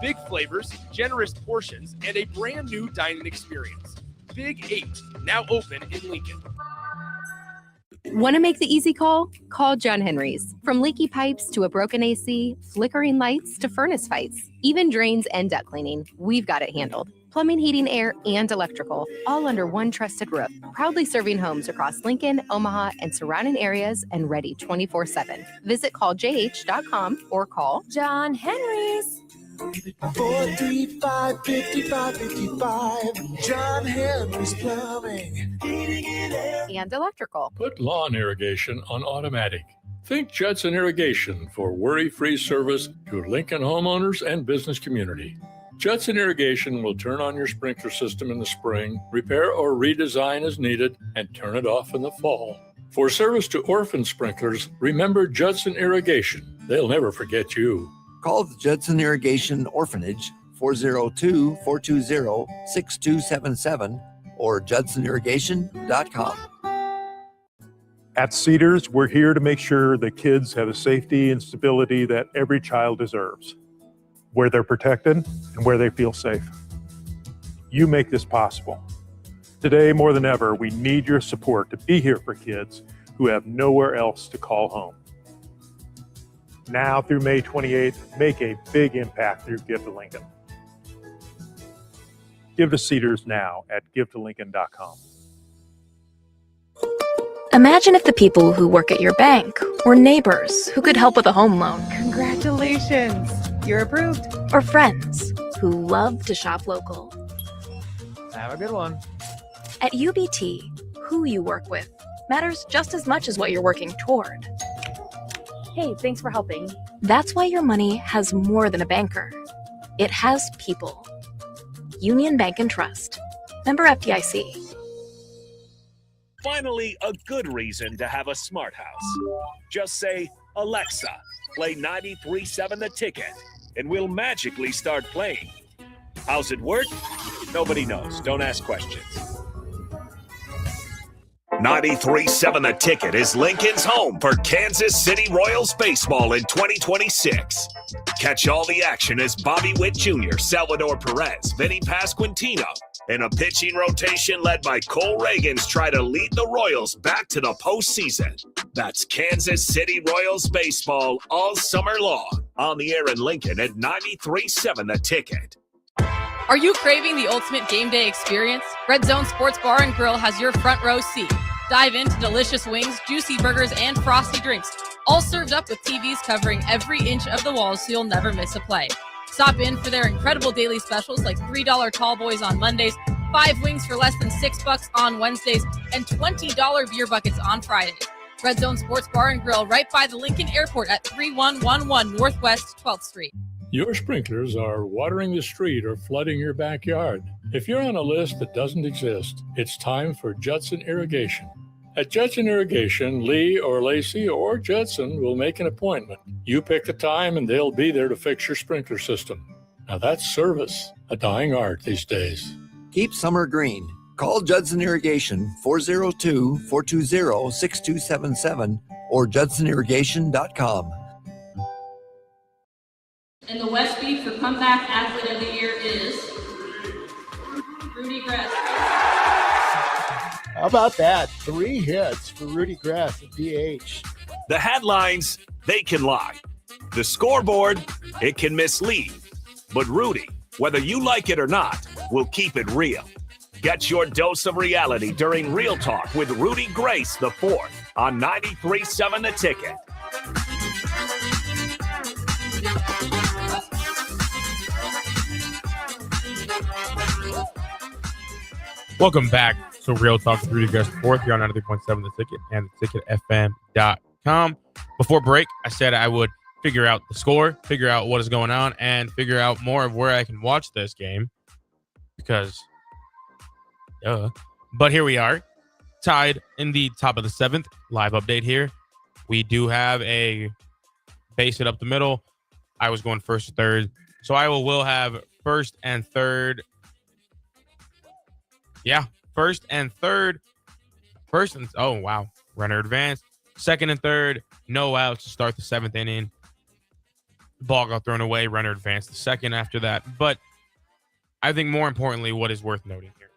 Big flavors, generous portions, and a brand new dining experience. Big 8, now open in Lincoln. Want to make the easy call? Call John Henry's. From leaky pipes to a broken AC, flickering lights to furnace fights, even drains and duct cleaning, we've got it handled. Plumbing, heating, air, and electrical, all under one trusted roof. Proudly serving homes across Lincoln, Omaha, and surrounding areas, and ready 24/7. Visit calljh.com or call John Henry's. 435-5555. John Henry's Plumbing. And electrical. Put lawn irrigation on automatic. Think Judson Irrigation for worry-free service to Lincoln homeowners and business community. Judson Irrigation will turn on your sprinkler system in the spring, repair or redesign as needed, and turn it off in the fall. For service to orphan sprinklers, remember Judson Irrigation. They'll never forget you. Call the Judson Irrigation Orphanage 402-420-6277 or judsonirrigation.com. At Cedars, we're here to make sure that kids have the safety and stability that every child deserves, where they're protected and where they feel safe. You make this possible. Today, more than ever, we need your support to be here for kids who have nowhere else to call home. Now through May 28th, make a big impact through Give to Lincoln. Give to Cedars now at givetolincoln.com. Imagine if the people who work at your bank were neighbors who could help with a home loan. Congratulations, you're approved. Or friends who love to shop local. Have a good one. At UBT, who you work with matters just as much as what you're working toward. Hey, thanks for helping. That's why your money has more than a banker. It has people. Union Bank and Trust. Member FDIC. Finally, a good reason to have a smart house. Just say, Alexa, play 93.7 The Ticket, and we'll magically start playing. How's it work? Nobody knows. Don't ask questions. 93.7 The Ticket is Lincoln's home for Kansas City Royals baseball in 2026. Catch all the action as Bobby Witt Jr., Salvador Perez, Vinny Pasquantino, and a pitching rotation led by Cole Reagans try to lead the Royals back to the postseason. That's Kansas City Royals baseball all summer long. On the air in Lincoln at 93.7 The Ticket. Are you craving the ultimate game day experience? Red Zone Sports Bar and Grill has your front row seat. Dive into delicious wings, juicy burgers, and frosty drinks, all served up with TVs covering every inch of the walls so you'll never miss a play. Stop in for their incredible daily specials like $3 tall boys on Mondays, 5 wings for less than $6 on Wednesdays, and $20 beer buckets on Fridays. Red Zone Sports Bar and Grill right by the Lincoln Airport at 3111 Northwest 12th Street. Your sprinklers are watering the street or flooding your backyard. If you're on a list that doesn't exist, it's time for Judson Irrigation. At Judson Irrigation, Lee or Lacey or Judson will make an appointment. You pick the time and they'll be there to fix your sprinkler system. Now that's service, a dying art these days. Keep summer green. Call Judson Irrigation 402-420-6277 or judsonirrigation.com. And the Westby for comeback athlete of the year is Rudy Gres. How about that? 3 hits for Rudy Gres at DH. The headlines, they can lie. The scoreboard, it can mislead. But Rudy, whether you like it or not, will keep it real. Get your dose of reality during Real Talk with Rudy Gres the Fourth on 93.7 The Ticket. Welcome back to Real Talk with Rudy Gres the Fourth here on 93.7 The Ticket and theticketfm.com. Before break, I said I would figure out the score, figure out what is going on, and figure out more of where I can watch this game because, But here we are, tied in the top of the 7th. Live update here. We do have a base hit up the middle. I was going first to third, so I will have first and third. Yeah, first and third. Oh, wow. Runner advanced. Second and third, no outs to start the 7th inning. Ball got thrown away. Runner advanced the second after that. But I think more importantly, what is worth noting here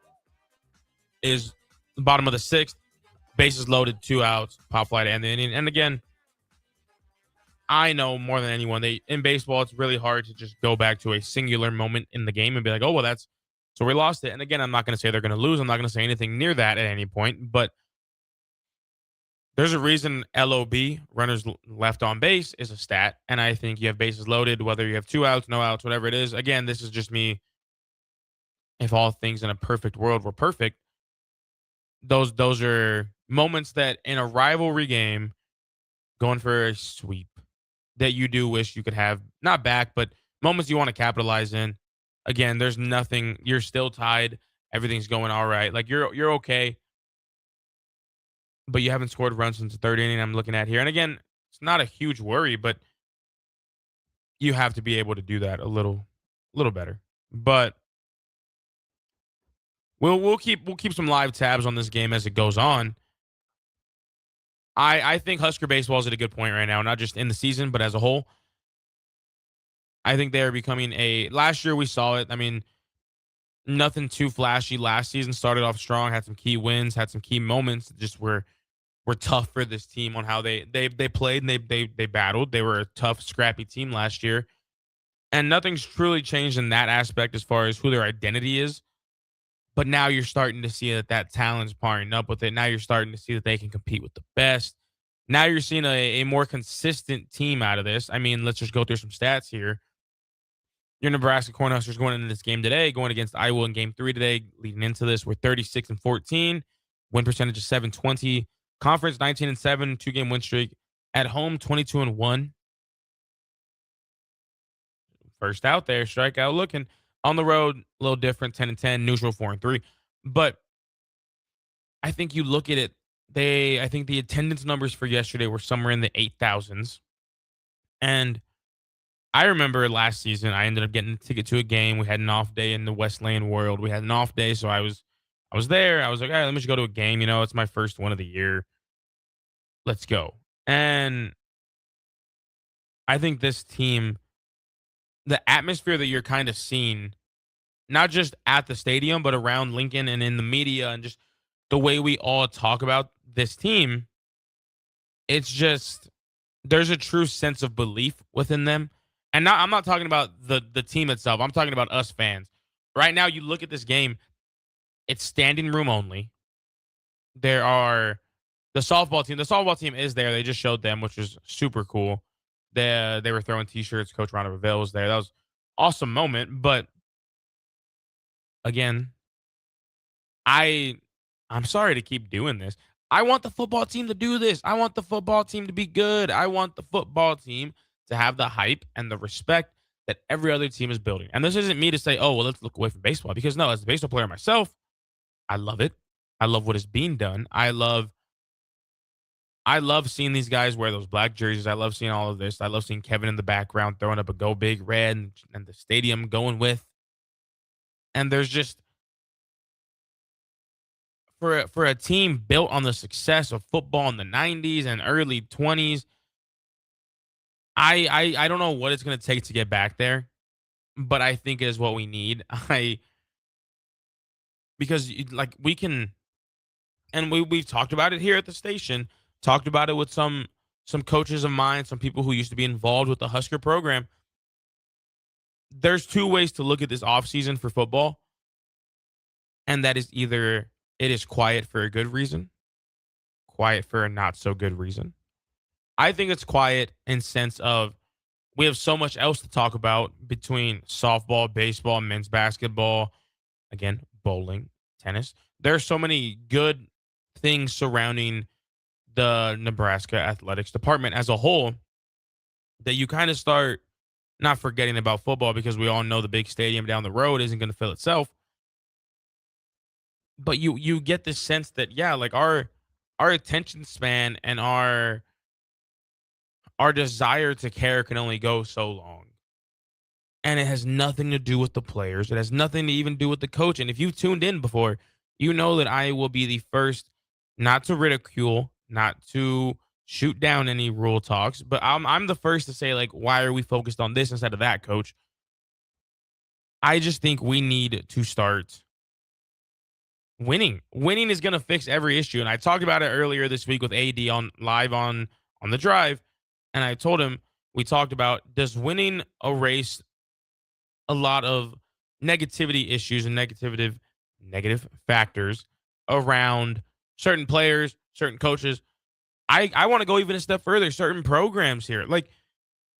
is the bottom of the 6th, bases loaded, 2 outs, pop fly to end the inning. And again, I know more than anyone, in baseball, it's really hard to just go back to a singular moment in the game and be like, oh, well, so we lost it. And again, I'm not going to say they're going to lose. I'm not going to say anything near that at any point. But there's a reason LOB, runners left on base, is a stat. And I think you have bases loaded, whether you have 2 outs, no outs, whatever it is. Again, this is just me. If all things in a perfect world were perfect, those are moments that in a rivalry game, going for a sweep, that you do wish you could have, not back, but moments you want to capitalize in. Again, there's nothing. You're still tied. Everything's going all right. Like you're okay, but you haven't scored runs since the 3rd inning. I'm looking at here, and again, it's not a huge worry, but you have to be able to do that a little better. But we'll keep some live tabs on this game as it goes on. I think Husker baseball is at a good point right now, not just in the season, but as a whole. I think they're becoming last year we saw it. I mean, nothing too flashy last season. Started off strong, had some key wins, had some key moments. Just were tough for this team on how they played and they battled. They were a tough, scrappy team last year. And nothing's truly changed in that aspect as far as who their identity is. But now you're starting to see that talent's partnering up with it. Now you're starting to see that they can compete with the best. Now you're seeing a more consistent team out of this. I mean, let's just go through some stats here. Your Nebraska Cornhuskers going into this game today, going against Iowa in Game 3 today, leading into this, we're 36-14, win percentage of 720, conference 19-7, 2-game win streak. At home, 22-1. First out there, strikeout looking. On the road, a little different, 10-10, neutral 4-3. But I think you look at it, I think the attendance numbers for yesterday were somewhere in the 8,000s. And I remember last season, I ended up getting a ticket to a game. We had an off day in the West Lane World. We had an off day, so I was there. I was like, all right, let me just go to a game. You know, it's my first one of the year. Let's go. And I think this team, the atmosphere that you're kind of seeing, not just at the stadium, but around Lincoln and in the media and just the way we all talk about this team, it's just, there's a true sense of belief within them. And I'm not talking about the team itself. I'm talking about us fans. Right now, you look at this game, it's standing room only. There are the softball team. The softball team is there. They just showed them, which was super cool. They were throwing T-shirts. Coach Ron Revelle was there. That was an awesome moment. But again, I'm sorry to keep doing this. I want the football team to do this. I want the football team to be good. I want the football team to have the hype and the respect that every other team is building. And this isn't me to say, oh, well, let's look away from baseball. Because no, as a baseball player myself, I love it. I love what is being done. I love seeing these guys wear those black jerseys. I love seeing all of this. I love seeing Kevin in the background throwing up a Go Big Red and the stadium going with. And there's just, for a team built on the success of football in the 90s and early 20s, I don't know what it's going to take to get back there, but I think it is what we need. Because like we can, and we've talked about it here at the station, talked about it with some coaches of mine, some people who used to be involved with the Husker program. There's two ways to look at this offseason for football, and that is either it is quiet for a good reason, quiet for a not so good reason. I think it's quiet in sense of we have so much else to talk about between softball, baseball, men's basketball, again, bowling, tennis. There are so many good things surrounding the Nebraska athletics department as a whole that you kind of start not forgetting about football because we all know the big stadium down the road isn't going to fill itself. But you get this sense that yeah, like our attention span and our desire to care can only go so long. And it has nothing to do with the players. It has nothing to even do with the coach. And if you've tuned in before, you know that I will be the first not to ridicule, not to shoot down any rule talks, but I'm the first to say, like, why are we focused on this instead of that, coach? I just think we need to start winning. Winning is going to fix every issue. And I talked about it earlier this week with AD on live on the drive. And I told him, we talked about, does winning erase a lot of negativity issues and negative factors around certain players, certain coaches? I want to go even a step further, certain programs here. Like,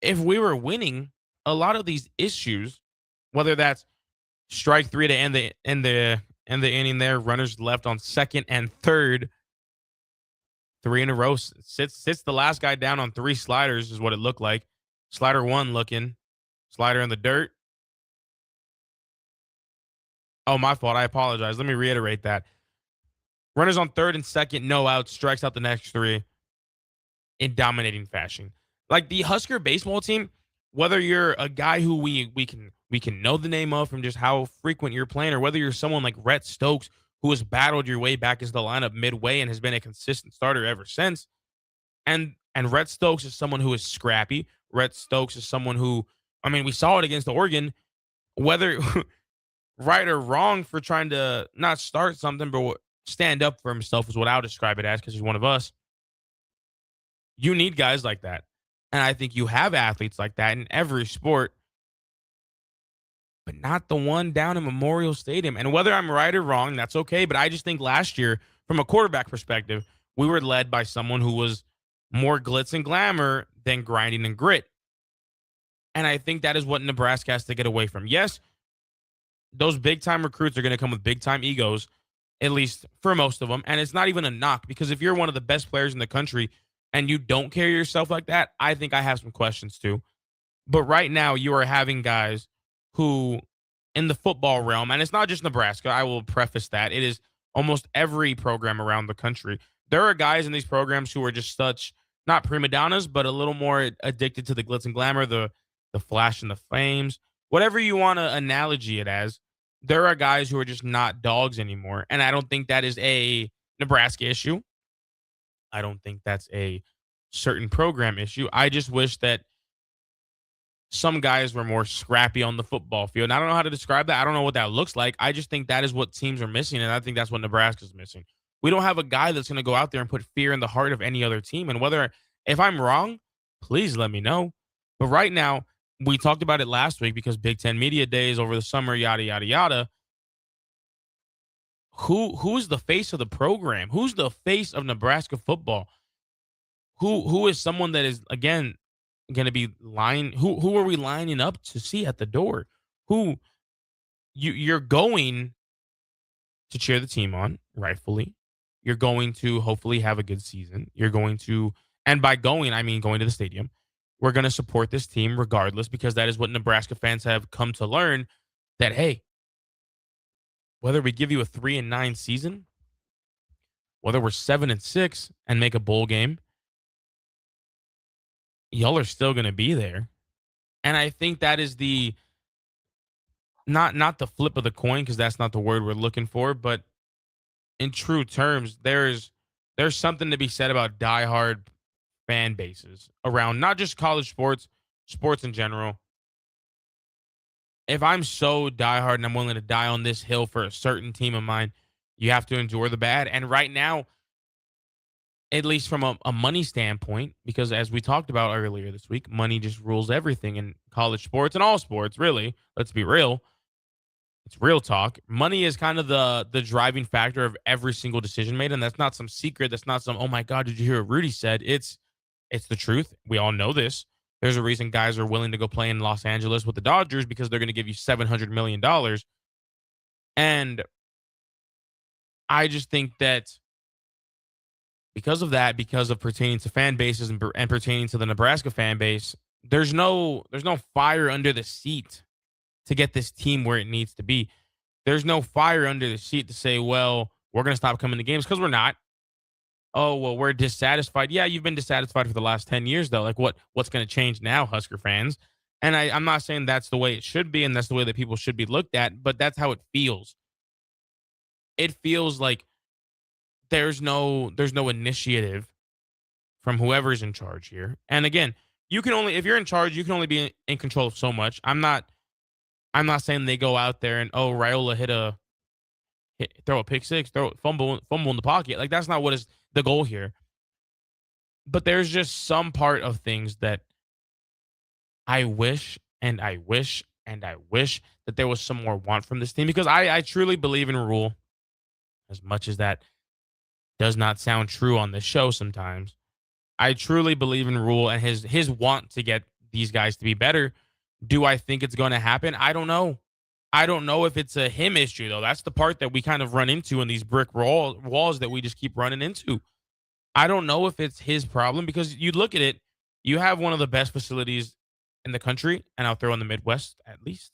if we were winning, a lot of these issues, whether that's strike three to end the inning there, runners left on second and third, 3 in a row, sits the last guy down on 3 sliders is what it looked like. Slider 1 looking, slider in the dirt. Oh, my fault. I apologize. Let me reiterate that. Runners on third and second, no outs, strikes out the next 3 in dominating fashion. Like the Husker baseball team, whether you're a guy who we can know the name of from just how frequent you're playing, or whether you're someone like Rhett Stokes who has battled your way back into the lineup midway and has been a consistent starter ever since. And Rhett Stokes is someone who is scrappy. Rhett Stokes is someone who, I mean, we saw it against Oregon, whether right or wrong for trying to not start something, but stand up for himself is what I'll describe it as because he's one of us. You need guys like that. And I think you have athletes like that in every sport, but not the one down in Memorial Stadium. And whether I'm right or wrong, that's okay. But I just think last year, from a quarterback perspective, we were led by someone who was more glitz and glamour than grinding and grit. And I think that is what Nebraska has to get away from. Yes, those big-time recruits are going to come with big-time egos, at least for most of them. And it's not even a knock, because if you're one of the best players in the country and you don't carry yourself like that, I think I have some questions too. But right now, you are having guys who, in the football realm, and it's not just Nebraska, I will preface that, it is almost every program around the country. There are guys in these programs who are just such, not prima donnas, but a little more addicted to the glitz and glamour, the flash and the flames, whatever you want to analogy it as. There are guys who are just not dogs anymore. And I don't think that is a Nebraska issue. I don't think that's a certain program issue. I just wish that some guys were more scrappy on the football field. And I don't know how to describe that. I don't know what that looks like. I just think that is what teams are missing. And I think that's what Nebraska's missing. We don't have a guy that's going to go out there and put fear in the heart of any other team. And if I'm wrong, please let me know. But right now, we talked about it last week because Big Ten Media Days over the summer, yada, yada, yada. Who's the face of the program? Who's the face of Nebraska football? Who is someone that is, again, going to be who are we lining up to see at the door? Who you're going to cheer the team on, rightfully. You're going to hopefully have a good season. You're going to, and by going, I mean going to the stadium. We're going to support this team regardless, because that is what Nebraska fans have come to learn, that, hey, whether we give you a 3-9 season, whether we're 7-6 and make a bowl game, y'all are still going to be there. And I think that is the not the flip of the coin, because that's not the word we're looking for, but in true terms, there's something to be said about diehard fan bases around not just college sports, sports in general. If I'm so diehard and I'm willing to die on this hill for a certain team of mine, you have to endure the bad. And right now, at least from a money standpoint, because as we talked about earlier this week, money just rules everything in college sports and all sports, really. Let's be real. It's real talk. Money is kind of the driving factor of every single decision made. And that's not some secret. That's not some, oh my God, did you hear what Rudy said? It's the truth. We all know this. There's a reason guys are willing to go play in Los Angeles with the Dodgers because they're going to give you $700 million. And I just think that because of that, because of pertaining to fan bases and pertaining to the Nebraska fan base, there's no fire under the seat to get this team where it needs to be. There's no fire under the seat to say, well, we're going to stop coming to games, because we're not. Oh, well, we're dissatisfied. Yeah, you've been dissatisfied for the last 10 years, though. Like, what's going to change now, Husker fans? And I'm not saying that's the way it should be and that's the way that people should be looked at, but that's how it feels. It feels like there's no initiative from whoever's in charge here. And again, you can only, if you're in charge, you can only be in control of so much. I'm not saying they go out there and, oh, Raiola throw a pick six, fumble in the pocket. Like, that's not what is the goal here. But there's just some part of things that I wish that there was some more want from this team, because I truly believe in Rule, as much as that does not sound true on this show sometimes. I truly believe in Rule and his want to get these guys to be better. Do I think it's going to happen? I don't know. I don't know if it's a him issue, though. That's the part that we kind of run into in these brick walls that we just keep running into. I don't know if it's his problem, because you look at it, you have one of the best facilities in the country, and I'll throw in the Midwest at least.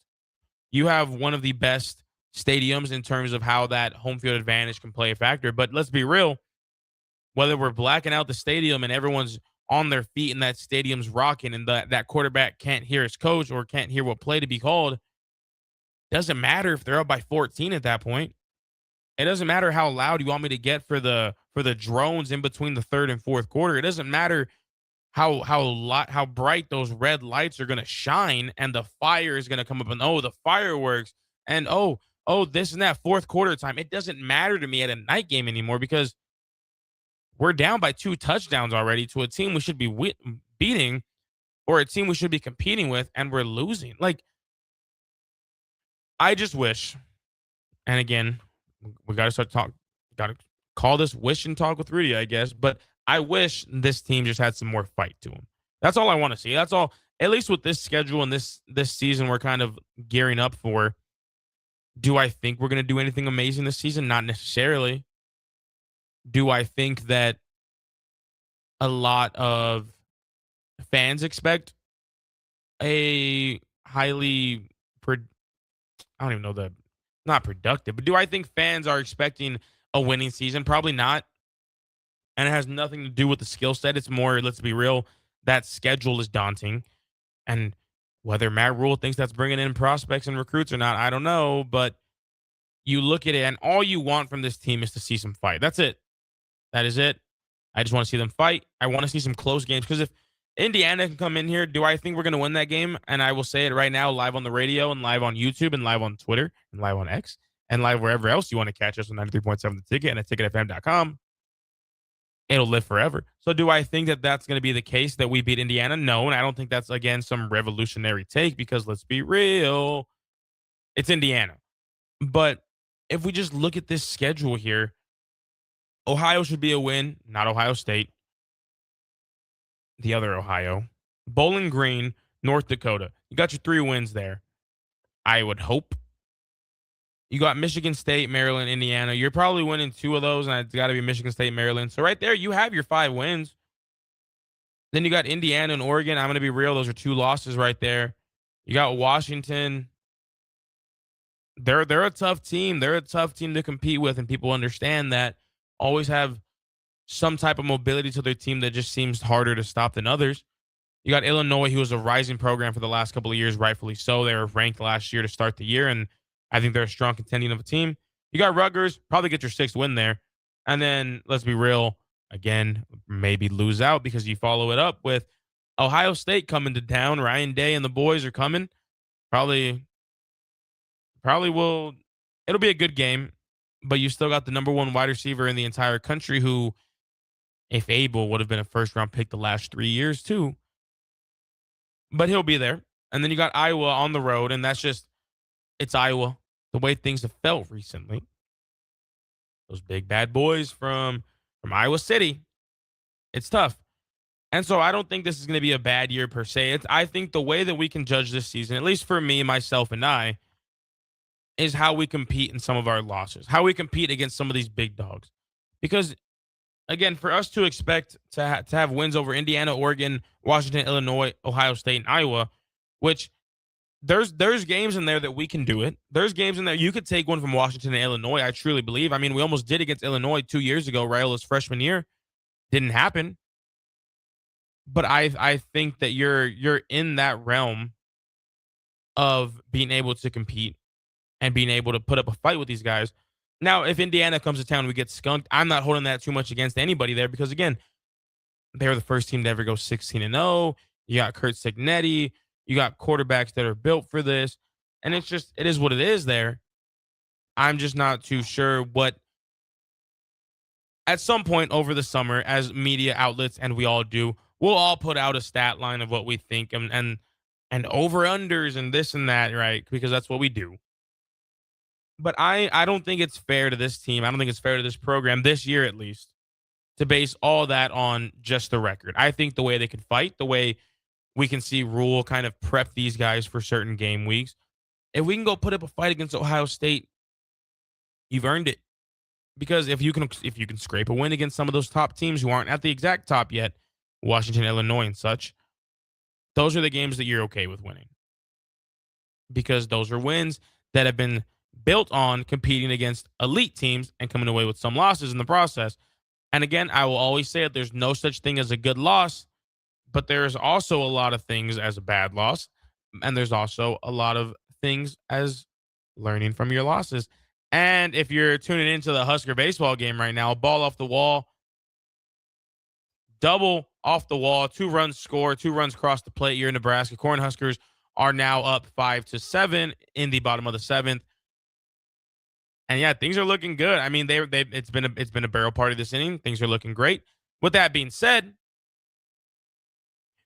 You have one of the best stadiums in terms of how that home field advantage can play a factor. But let's be real, whether we're blacking out the stadium and everyone's on their feet and that stadium's rocking and that quarterback can't hear his coach or can't hear what play to be called, doesn't matter if they're up by 14 at that point. It doesn't matter how loud you want me to get for the drones in between the third and fourth quarter. It doesn't matter how bright those red lights are going to shine and the fire is going to come up and, oh, the fireworks and oh, this and that fourth quarter time. It doesn't matter to me at a night game anymore, because we're down by 2 touchdowns already to a team we should be beating, or a team we should be competing with, and we're losing. Like, I just wish, and again, we got to call this wish and talk with Rudy, I guess, but I wish this team just had some more fight to them. That's all I want to see. That's all, at least with this schedule and this season we're kind of gearing up for. Do I think we're going to do anything amazing this season? Not necessarily. Do I think that a lot of fans expect a highly, I don't even know not productive, but do I think fans are expecting a winning season? Probably not. And it has nothing to do with the skill set. It's more, let's be real, that schedule is daunting. And whether Matt Rule thinks that's bringing in prospects and recruits or not, I don't know. But you look at it, and all you want from this team is to see some fight. That's it. That is it. I just want to see them fight. I want to see some close games, because if Indiana can come in here, do I think we're going to win that game? And I will say it right now, live on the radio and live on YouTube and live on Twitter and live on X and live wherever else you want to catch us on 93.7 The Ticket and at ticketfm.com. It'll live forever. So do I think that that's going to be the case, that we beat Indiana? No, and I don't think that's, again, some revolutionary take, because let's be real, it's Indiana. But if we just look at this schedule here, Ohio should be a win, not Ohio State. The other Ohio. Bowling Green, North Dakota. You got your 3 wins there. I would hope. You got Michigan State, Maryland, Indiana. You're probably winning 2 of those, and it's got to be Michigan State, Maryland. So right there, you have your 5 wins. Then you got Indiana and Oregon. I'm going to be real. Those are 2 losses right there. You got Washington. They're a tough team. They're a tough team to compete with, and people understand that. Always have some type of mobility to their team that just seems harder to stop than others. You got Illinois, who was a rising program for the last couple of years, rightfully so. They were ranked last year to start the year, and I think they're a strong contending of a team. You got Rutgers, probably get your 6th win there. And then, let's be real, again, maybe lose out because you follow it up with Ohio State coming to town. Ryan Day and the boys are coming. Probably will. It'll be a good game, but you still got the number one wide receiver in the entire country who, if able, would have been a first-round pick the last 3 years too. But he'll be there. And then you got Iowa on the road, and it's Iowa. The way things have felt recently. Those big bad boys from Iowa City. It's tough. And so I don't think this is going to be a bad year per se. I think the way that we can judge this season, at least for me, myself, and I, is how we compete in some of our losses, how we compete against some of these big dogs. Because, again, for us to expect to have wins over Indiana, Oregon, Washington, Illinois, Ohio State, and Iowa, which there's games in there that we can do it. There's games in there you could take one from Washington and Illinois, I truly believe. I mean, we almost did against Illinois 2 years ago, Raiola's freshman year. Didn't happen. But I think that you're in that realm of being able to compete and being able to put up a fight with these guys. Now, if Indiana comes to town and we get skunked, I'm not holding that too much against anybody there because, again, they're the first team to ever go 16-0. You got Kurt Signetti. You got quarterbacks that are built for this. And it is what it is there. I'm just not too sure what, at some point over the summer, as media outlets, and we all do, we'll all put out a stat line of what we think and over-unders and this and that, right? Because that's what we do. But I don't think it's fair to this team. I don't think it's fair to this program, this year at least, to base all that on just the record. I think the way they could fight, the way we can see Rule kind of prep these guys for certain game weeks, if we can go put up a fight against Ohio State, you've earned it. Because if you can scrape a win against some of those top teams who aren't at the exact top yet, Washington, Illinois, and such, those are the games that you're okay with winning. Because those are wins that have been built on competing against elite teams and coming away with some losses in the process. And again, I will always say that there's no such thing as a good loss, but there's also a lot of things as a bad loss. And there's also a lot of things as learning from your losses. And if you're tuning into the Husker baseball game right now, ball off the wall, double off the wall, 2 runs score, 2 runs cross the plate. You're in Nebraska. Cornhuskers are now up 5-7 in the bottom of the 7th. And yeah, things are looking good. I mean, it's been a barrel party this inning. Things are looking great. With that being said,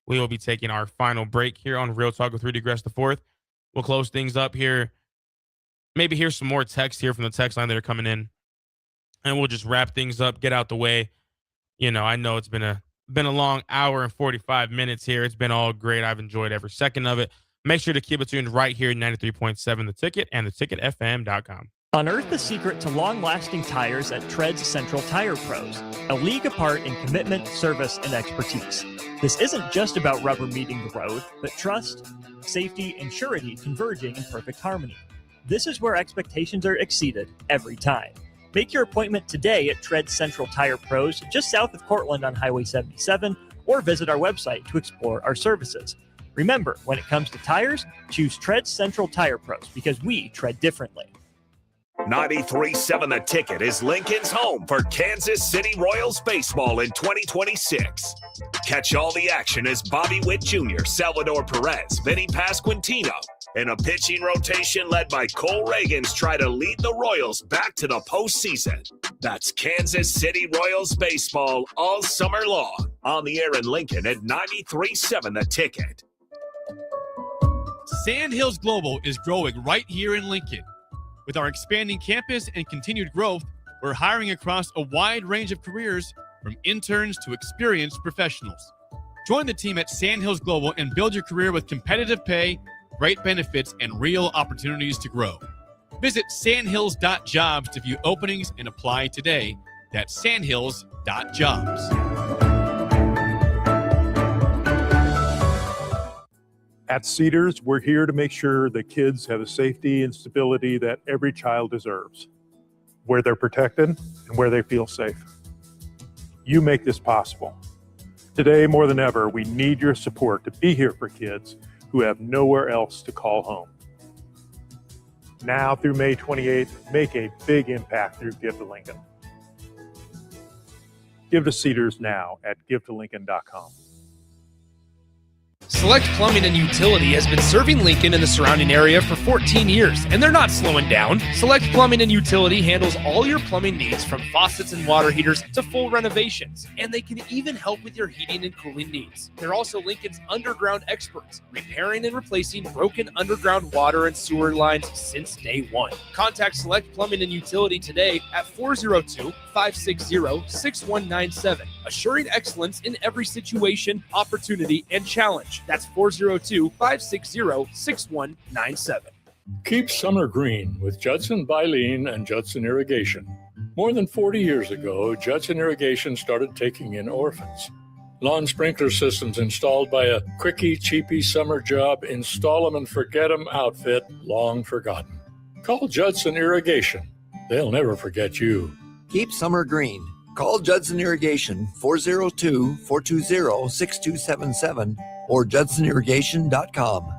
we will be taking our final break here on Real Talk with Rudy Gres IV. We'll close things up here. Maybe hear some more text here from the text line that are coming in, and we'll just wrap things up, get out the way. You know, I know it's been a long hour and 45 minutes here. It's been all great. I've enjoyed every second of it. Make sure to keep it tuned right here, 93.7 The Ticket and theticketfm.com. Unearth the secret to long-lasting tires at Tread's Central Tire Pros, a league apart in commitment, service, and expertise. This isn't just about rubber meeting the road, but trust, safety, and surety converging in perfect harmony. This is where expectations are exceeded every time. Make your appointment today at Tread Central Tire Pros, just south of Cortland on Highway 77, or visit our website to explore our services. Remember, when it comes to tires, choose Tread Central Tire Pros because we tread differently. 93.7 The Ticket is Lincoln's home for Kansas City Royals baseball in 2026. Catch all the action as Bobby Witt Jr., Salvador Perez, Vinny Pasquantino, and a pitching rotation led by Cole Reagans try to lead the Royals back to the postseason. That's Kansas City Royals baseball all summer long. On the air in Lincoln at 93.7 The Ticket. Sandhills Global is growing right here in Lincoln. With our expanding campus and continued growth, we're hiring across a wide range of careers, from interns to experienced professionals. Join the team at Sandhills Global and build your career with competitive pay, great benefits, and real opportunities to grow. Visit sandhills.jobs to view openings and apply today. That's sandhills.jobs. At Cedars, we're here to make sure that kids have the safety and stability that every child deserves, where they're protected and where they feel safe. You make this possible. Today, more than ever, we need your support to be here for kids who have nowhere else to call home. Now through May 28th, make a big impact through Give to Lincoln. Give to Cedars now at givetolincoln.com. Select Plumbing and Utility has been serving Lincoln and the surrounding area for 14 years, and they're not slowing down. Select Plumbing and Utility handles all your plumbing needs, from faucets and water heaters to full renovations, and they can even help with your heating and cooling needs. They're also Lincoln's underground experts, repairing and replacing broken underground water and sewer lines since day one. Contact Select Plumbing and Utility today at 402-560-6197, assuring excellence in every situation, opportunity, and challenge. That's 402-560-6197. Keep summer green with Judson Baleen and Judson Irrigation. More than 40 years ago, Judson Irrigation started taking in orphans. Lawn sprinkler systems installed by a quickie, cheapy summer job, install 'em and forget 'em outfit, long forgotten. Call Judson Irrigation. They'll never forget you. Keep summer green. Call Judson Irrigation 402-420-6277 or judsonirrigation.com.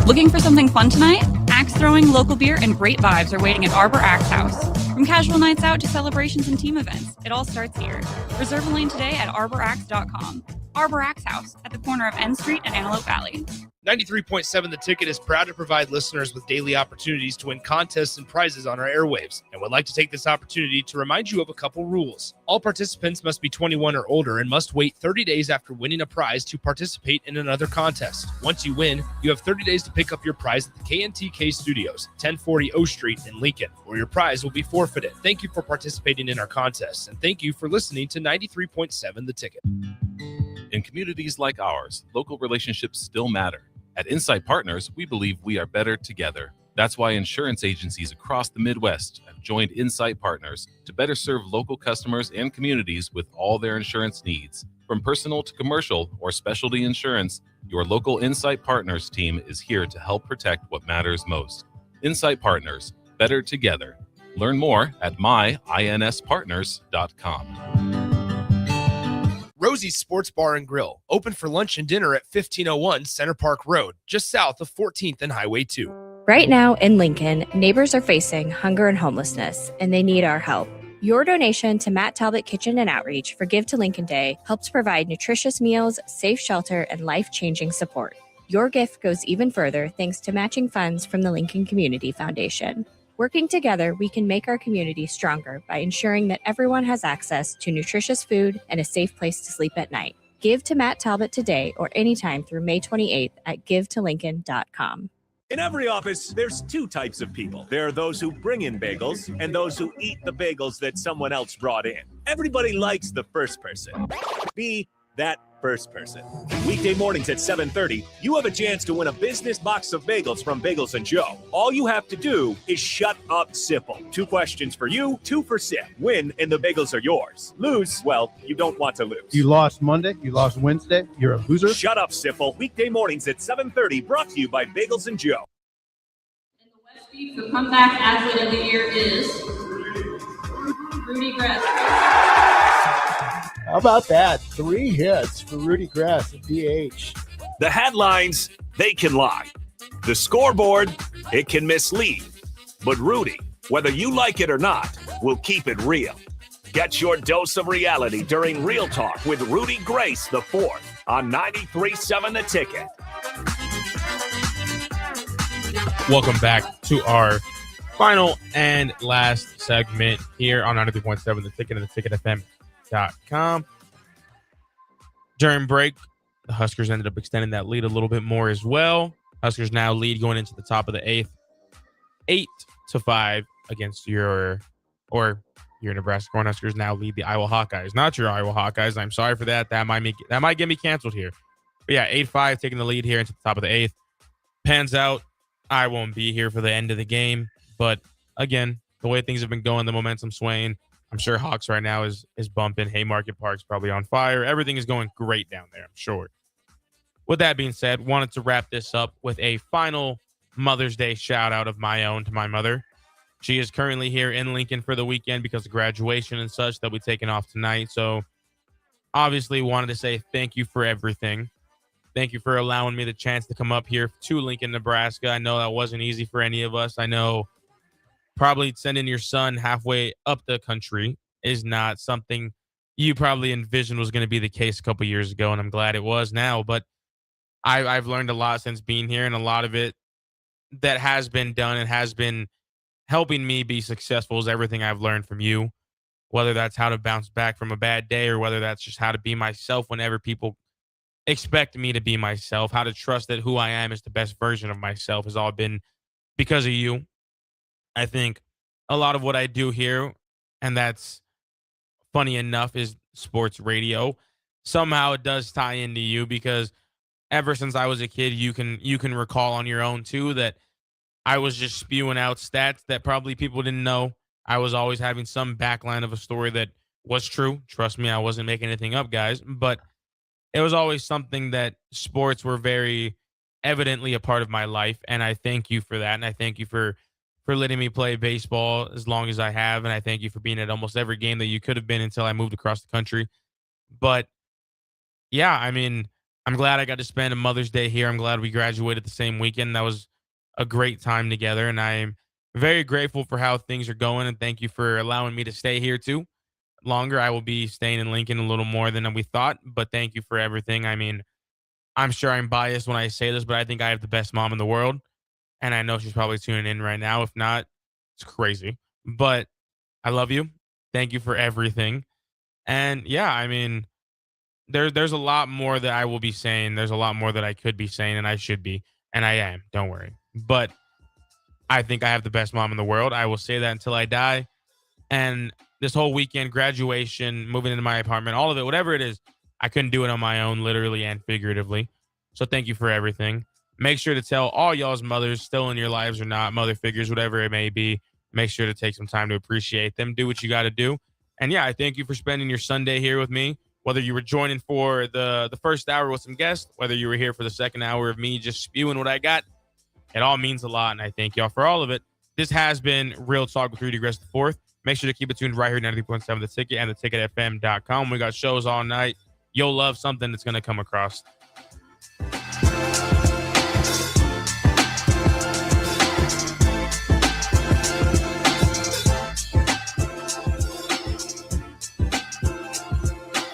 Looking for something fun tonight? Axe throwing, local beer, and great vibes are waiting at Arbor Axe House. From casual nights out to celebrations and team events, it all starts here. Reserve a lane today at arboraxe.com. Arbor Axe House at the corner of N Street and Antelope Valley. 93.7 The Ticket is proud to provide listeners with daily opportunities to win contests and prizes on our airwaves, and would like to take this opportunity to remind you of a couple rules. All participants must be 21 or older and must wait 30 days after winning a prize to participate in another contest. Once you win, you have 30 days to pick up your prize at the KNTK Studios, 1040 O Street in Lincoln, or your prize will be forfeited. Thank you for participating in our contests, and thank you for listening to 93.7 The Ticket. In communities like ours, local relationships still matter. At Insight Partners, we believe we are better together. That's why insurance agencies across the Midwest have joined Insight Partners to better serve local customers and communities with all their insurance needs. From personal to commercial or specialty insurance, your local Insight Partners team is here to help protect what matters most. Insight Partners, better together. Learn more at myInspartners.com. Rosie's Sports Bar and Grill, open for lunch and dinner at 1501 Center Park Road, just south of 14th and Highway 2. Right now in Lincoln, neighbors are facing hunger and homelessness, and they need our help. Your donation to Matt Talbot Kitchen and Outreach for Give to Lincoln Day helps provide nutritious meals, safe shelter, and life-changing support. Your gift goes even further thanks to matching funds from the Lincoln Community Foundation. Working together, we can make our community stronger by ensuring that everyone has access to nutritious food and a safe place to sleep at night. Give to Matt Talbot today or anytime through May 28th at givetolincoln.com. In every office, there's two types of people. There are those who bring in bagels and those who eat the bagels that someone else brought in. Everybody likes the first person. Be that first person. Weekday mornings at 7:30, you have a chance to win a business box of bagels from Bagels & Joe. All you have to do is shut up, Sipple. 2 questions for you, 2 for Sip. Win, and the bagels are yours. Lose, well, you don't want to lose. You lost Monday, you lost Wednesday, you're a loser. Shut up, Sipple. Weekday mornings at 7:30, brought to you by Bagels & Joe. The comeback athlete of the year is Rudy Gres. How about that? 3 hits for Rudy Gres at DH. The headlines, they can lie. The scoreboard, it can mislead. But Rudy, whether you like it or not, will keep it real. Get your dose of reality during Real Talk with Rudy Gres IV on 93.7 The Ticket. Welcome back to our final and last segment here on 93.7 The Ticket and theticketfm.com. During break, the Huskers ended up extending that lead a little bit more as well. Huskers now lead going into the top of the 8th, 8-5 against your Nebraska Cornhuskers now lead the Iowa Hawkeyes. Not your Iowa Hawkeyes. I'm sorry for that. That might get me canceled here. But yeah, 8-5 taking the lead here into the top of the 8th. Pans out. I won't be here for the end of the game. But again, the way things have been going, the momentum swaying, I'm sure Hawks right now is bumping. Haymarket Park's probably on fire. Everything is going great down there, I'm sure. With that being said, wanted to wrap this up with a final Mother's Day shout out of my own to my mother. She is currently here in Lincoln for the weekend because of graduation and such that we're taking off tonight. So obviously wanted to say thank you for everything. Thank you for allowing me the chance to come up here to Lincoln, Nebraska. I know that wasn't easy for any of us. I know probably sending your son halfway up the country is not something you probably envisioned was going to be the case a couple years ago, and I'm glad it was now. But I've learned a lot since being here, and a lot of it that has been done and has been helping me be successful is everything I've learned from you, whether that's how to bounce back from a bad day or whether that's just how to be myself whenever people expect me to be myself, how to trust that who I am is the best version of myself has all been because of you. I think a lot of what I do here, and that's funny enough, is sports radio. Somehow it does tie into you because ever since I was a kid, you can recall on your own too that I was just spewing out stats that probably people didn't know. I was always having some backline of a story that was true. Trust me, I wasn't making anything up, guys. But it was always something that sports were very evidently a part of my life, and I thank you for that. And I thank you for letting me play baseball as long as I have, and I thank you for being at almost every game that you could have been until I moved across the country. But yeah, I mean, I'm glad I got to spend a Mother's Day here. I'm glad we graduated the same weekend. That was a great time together, and I'm very grateful for how things are going. And thank you for allowing me to stay here too longer. I will be staying in Lincoln a little more than we thought, but thank you for everything. I mean, I'm sure I'm biased when I say this, but I think I have the best mom in the world, and I know she's probably tuning in right now. If not, it's crazy, but I love you. Thank you for everything. And yeah, I mean, there's a lot more that I will be saying. There's a lot more that I could be saying, and I should be, and I am. Don't worry. But I think I have the best mom in the world. I will say that until I die. And this whole weekend, graduation, moving into my apartment, all of it, whatever it is, I couldn't do it on my own, literally and figuratively. So thank you for everything. Make sure to tell all y'all's mothers, still in your lives or not, mother figures, whatever it may be, make sure to take some time to appreciate them. Do what you got to do. And yeah, I thank you for spending your Sunday here with me. Whether you were joining for the first hour with some guests, whether you were here for the second hour of me just spewing what I got, it all means a lot. And I thank y'all for all of it. This has been Real Talk with Rudy Gres IV. Make sure to keep it tuned right here, 93.7 The Ticket and theticketfm.com. We got shows all night. You'll love something that's going to come across.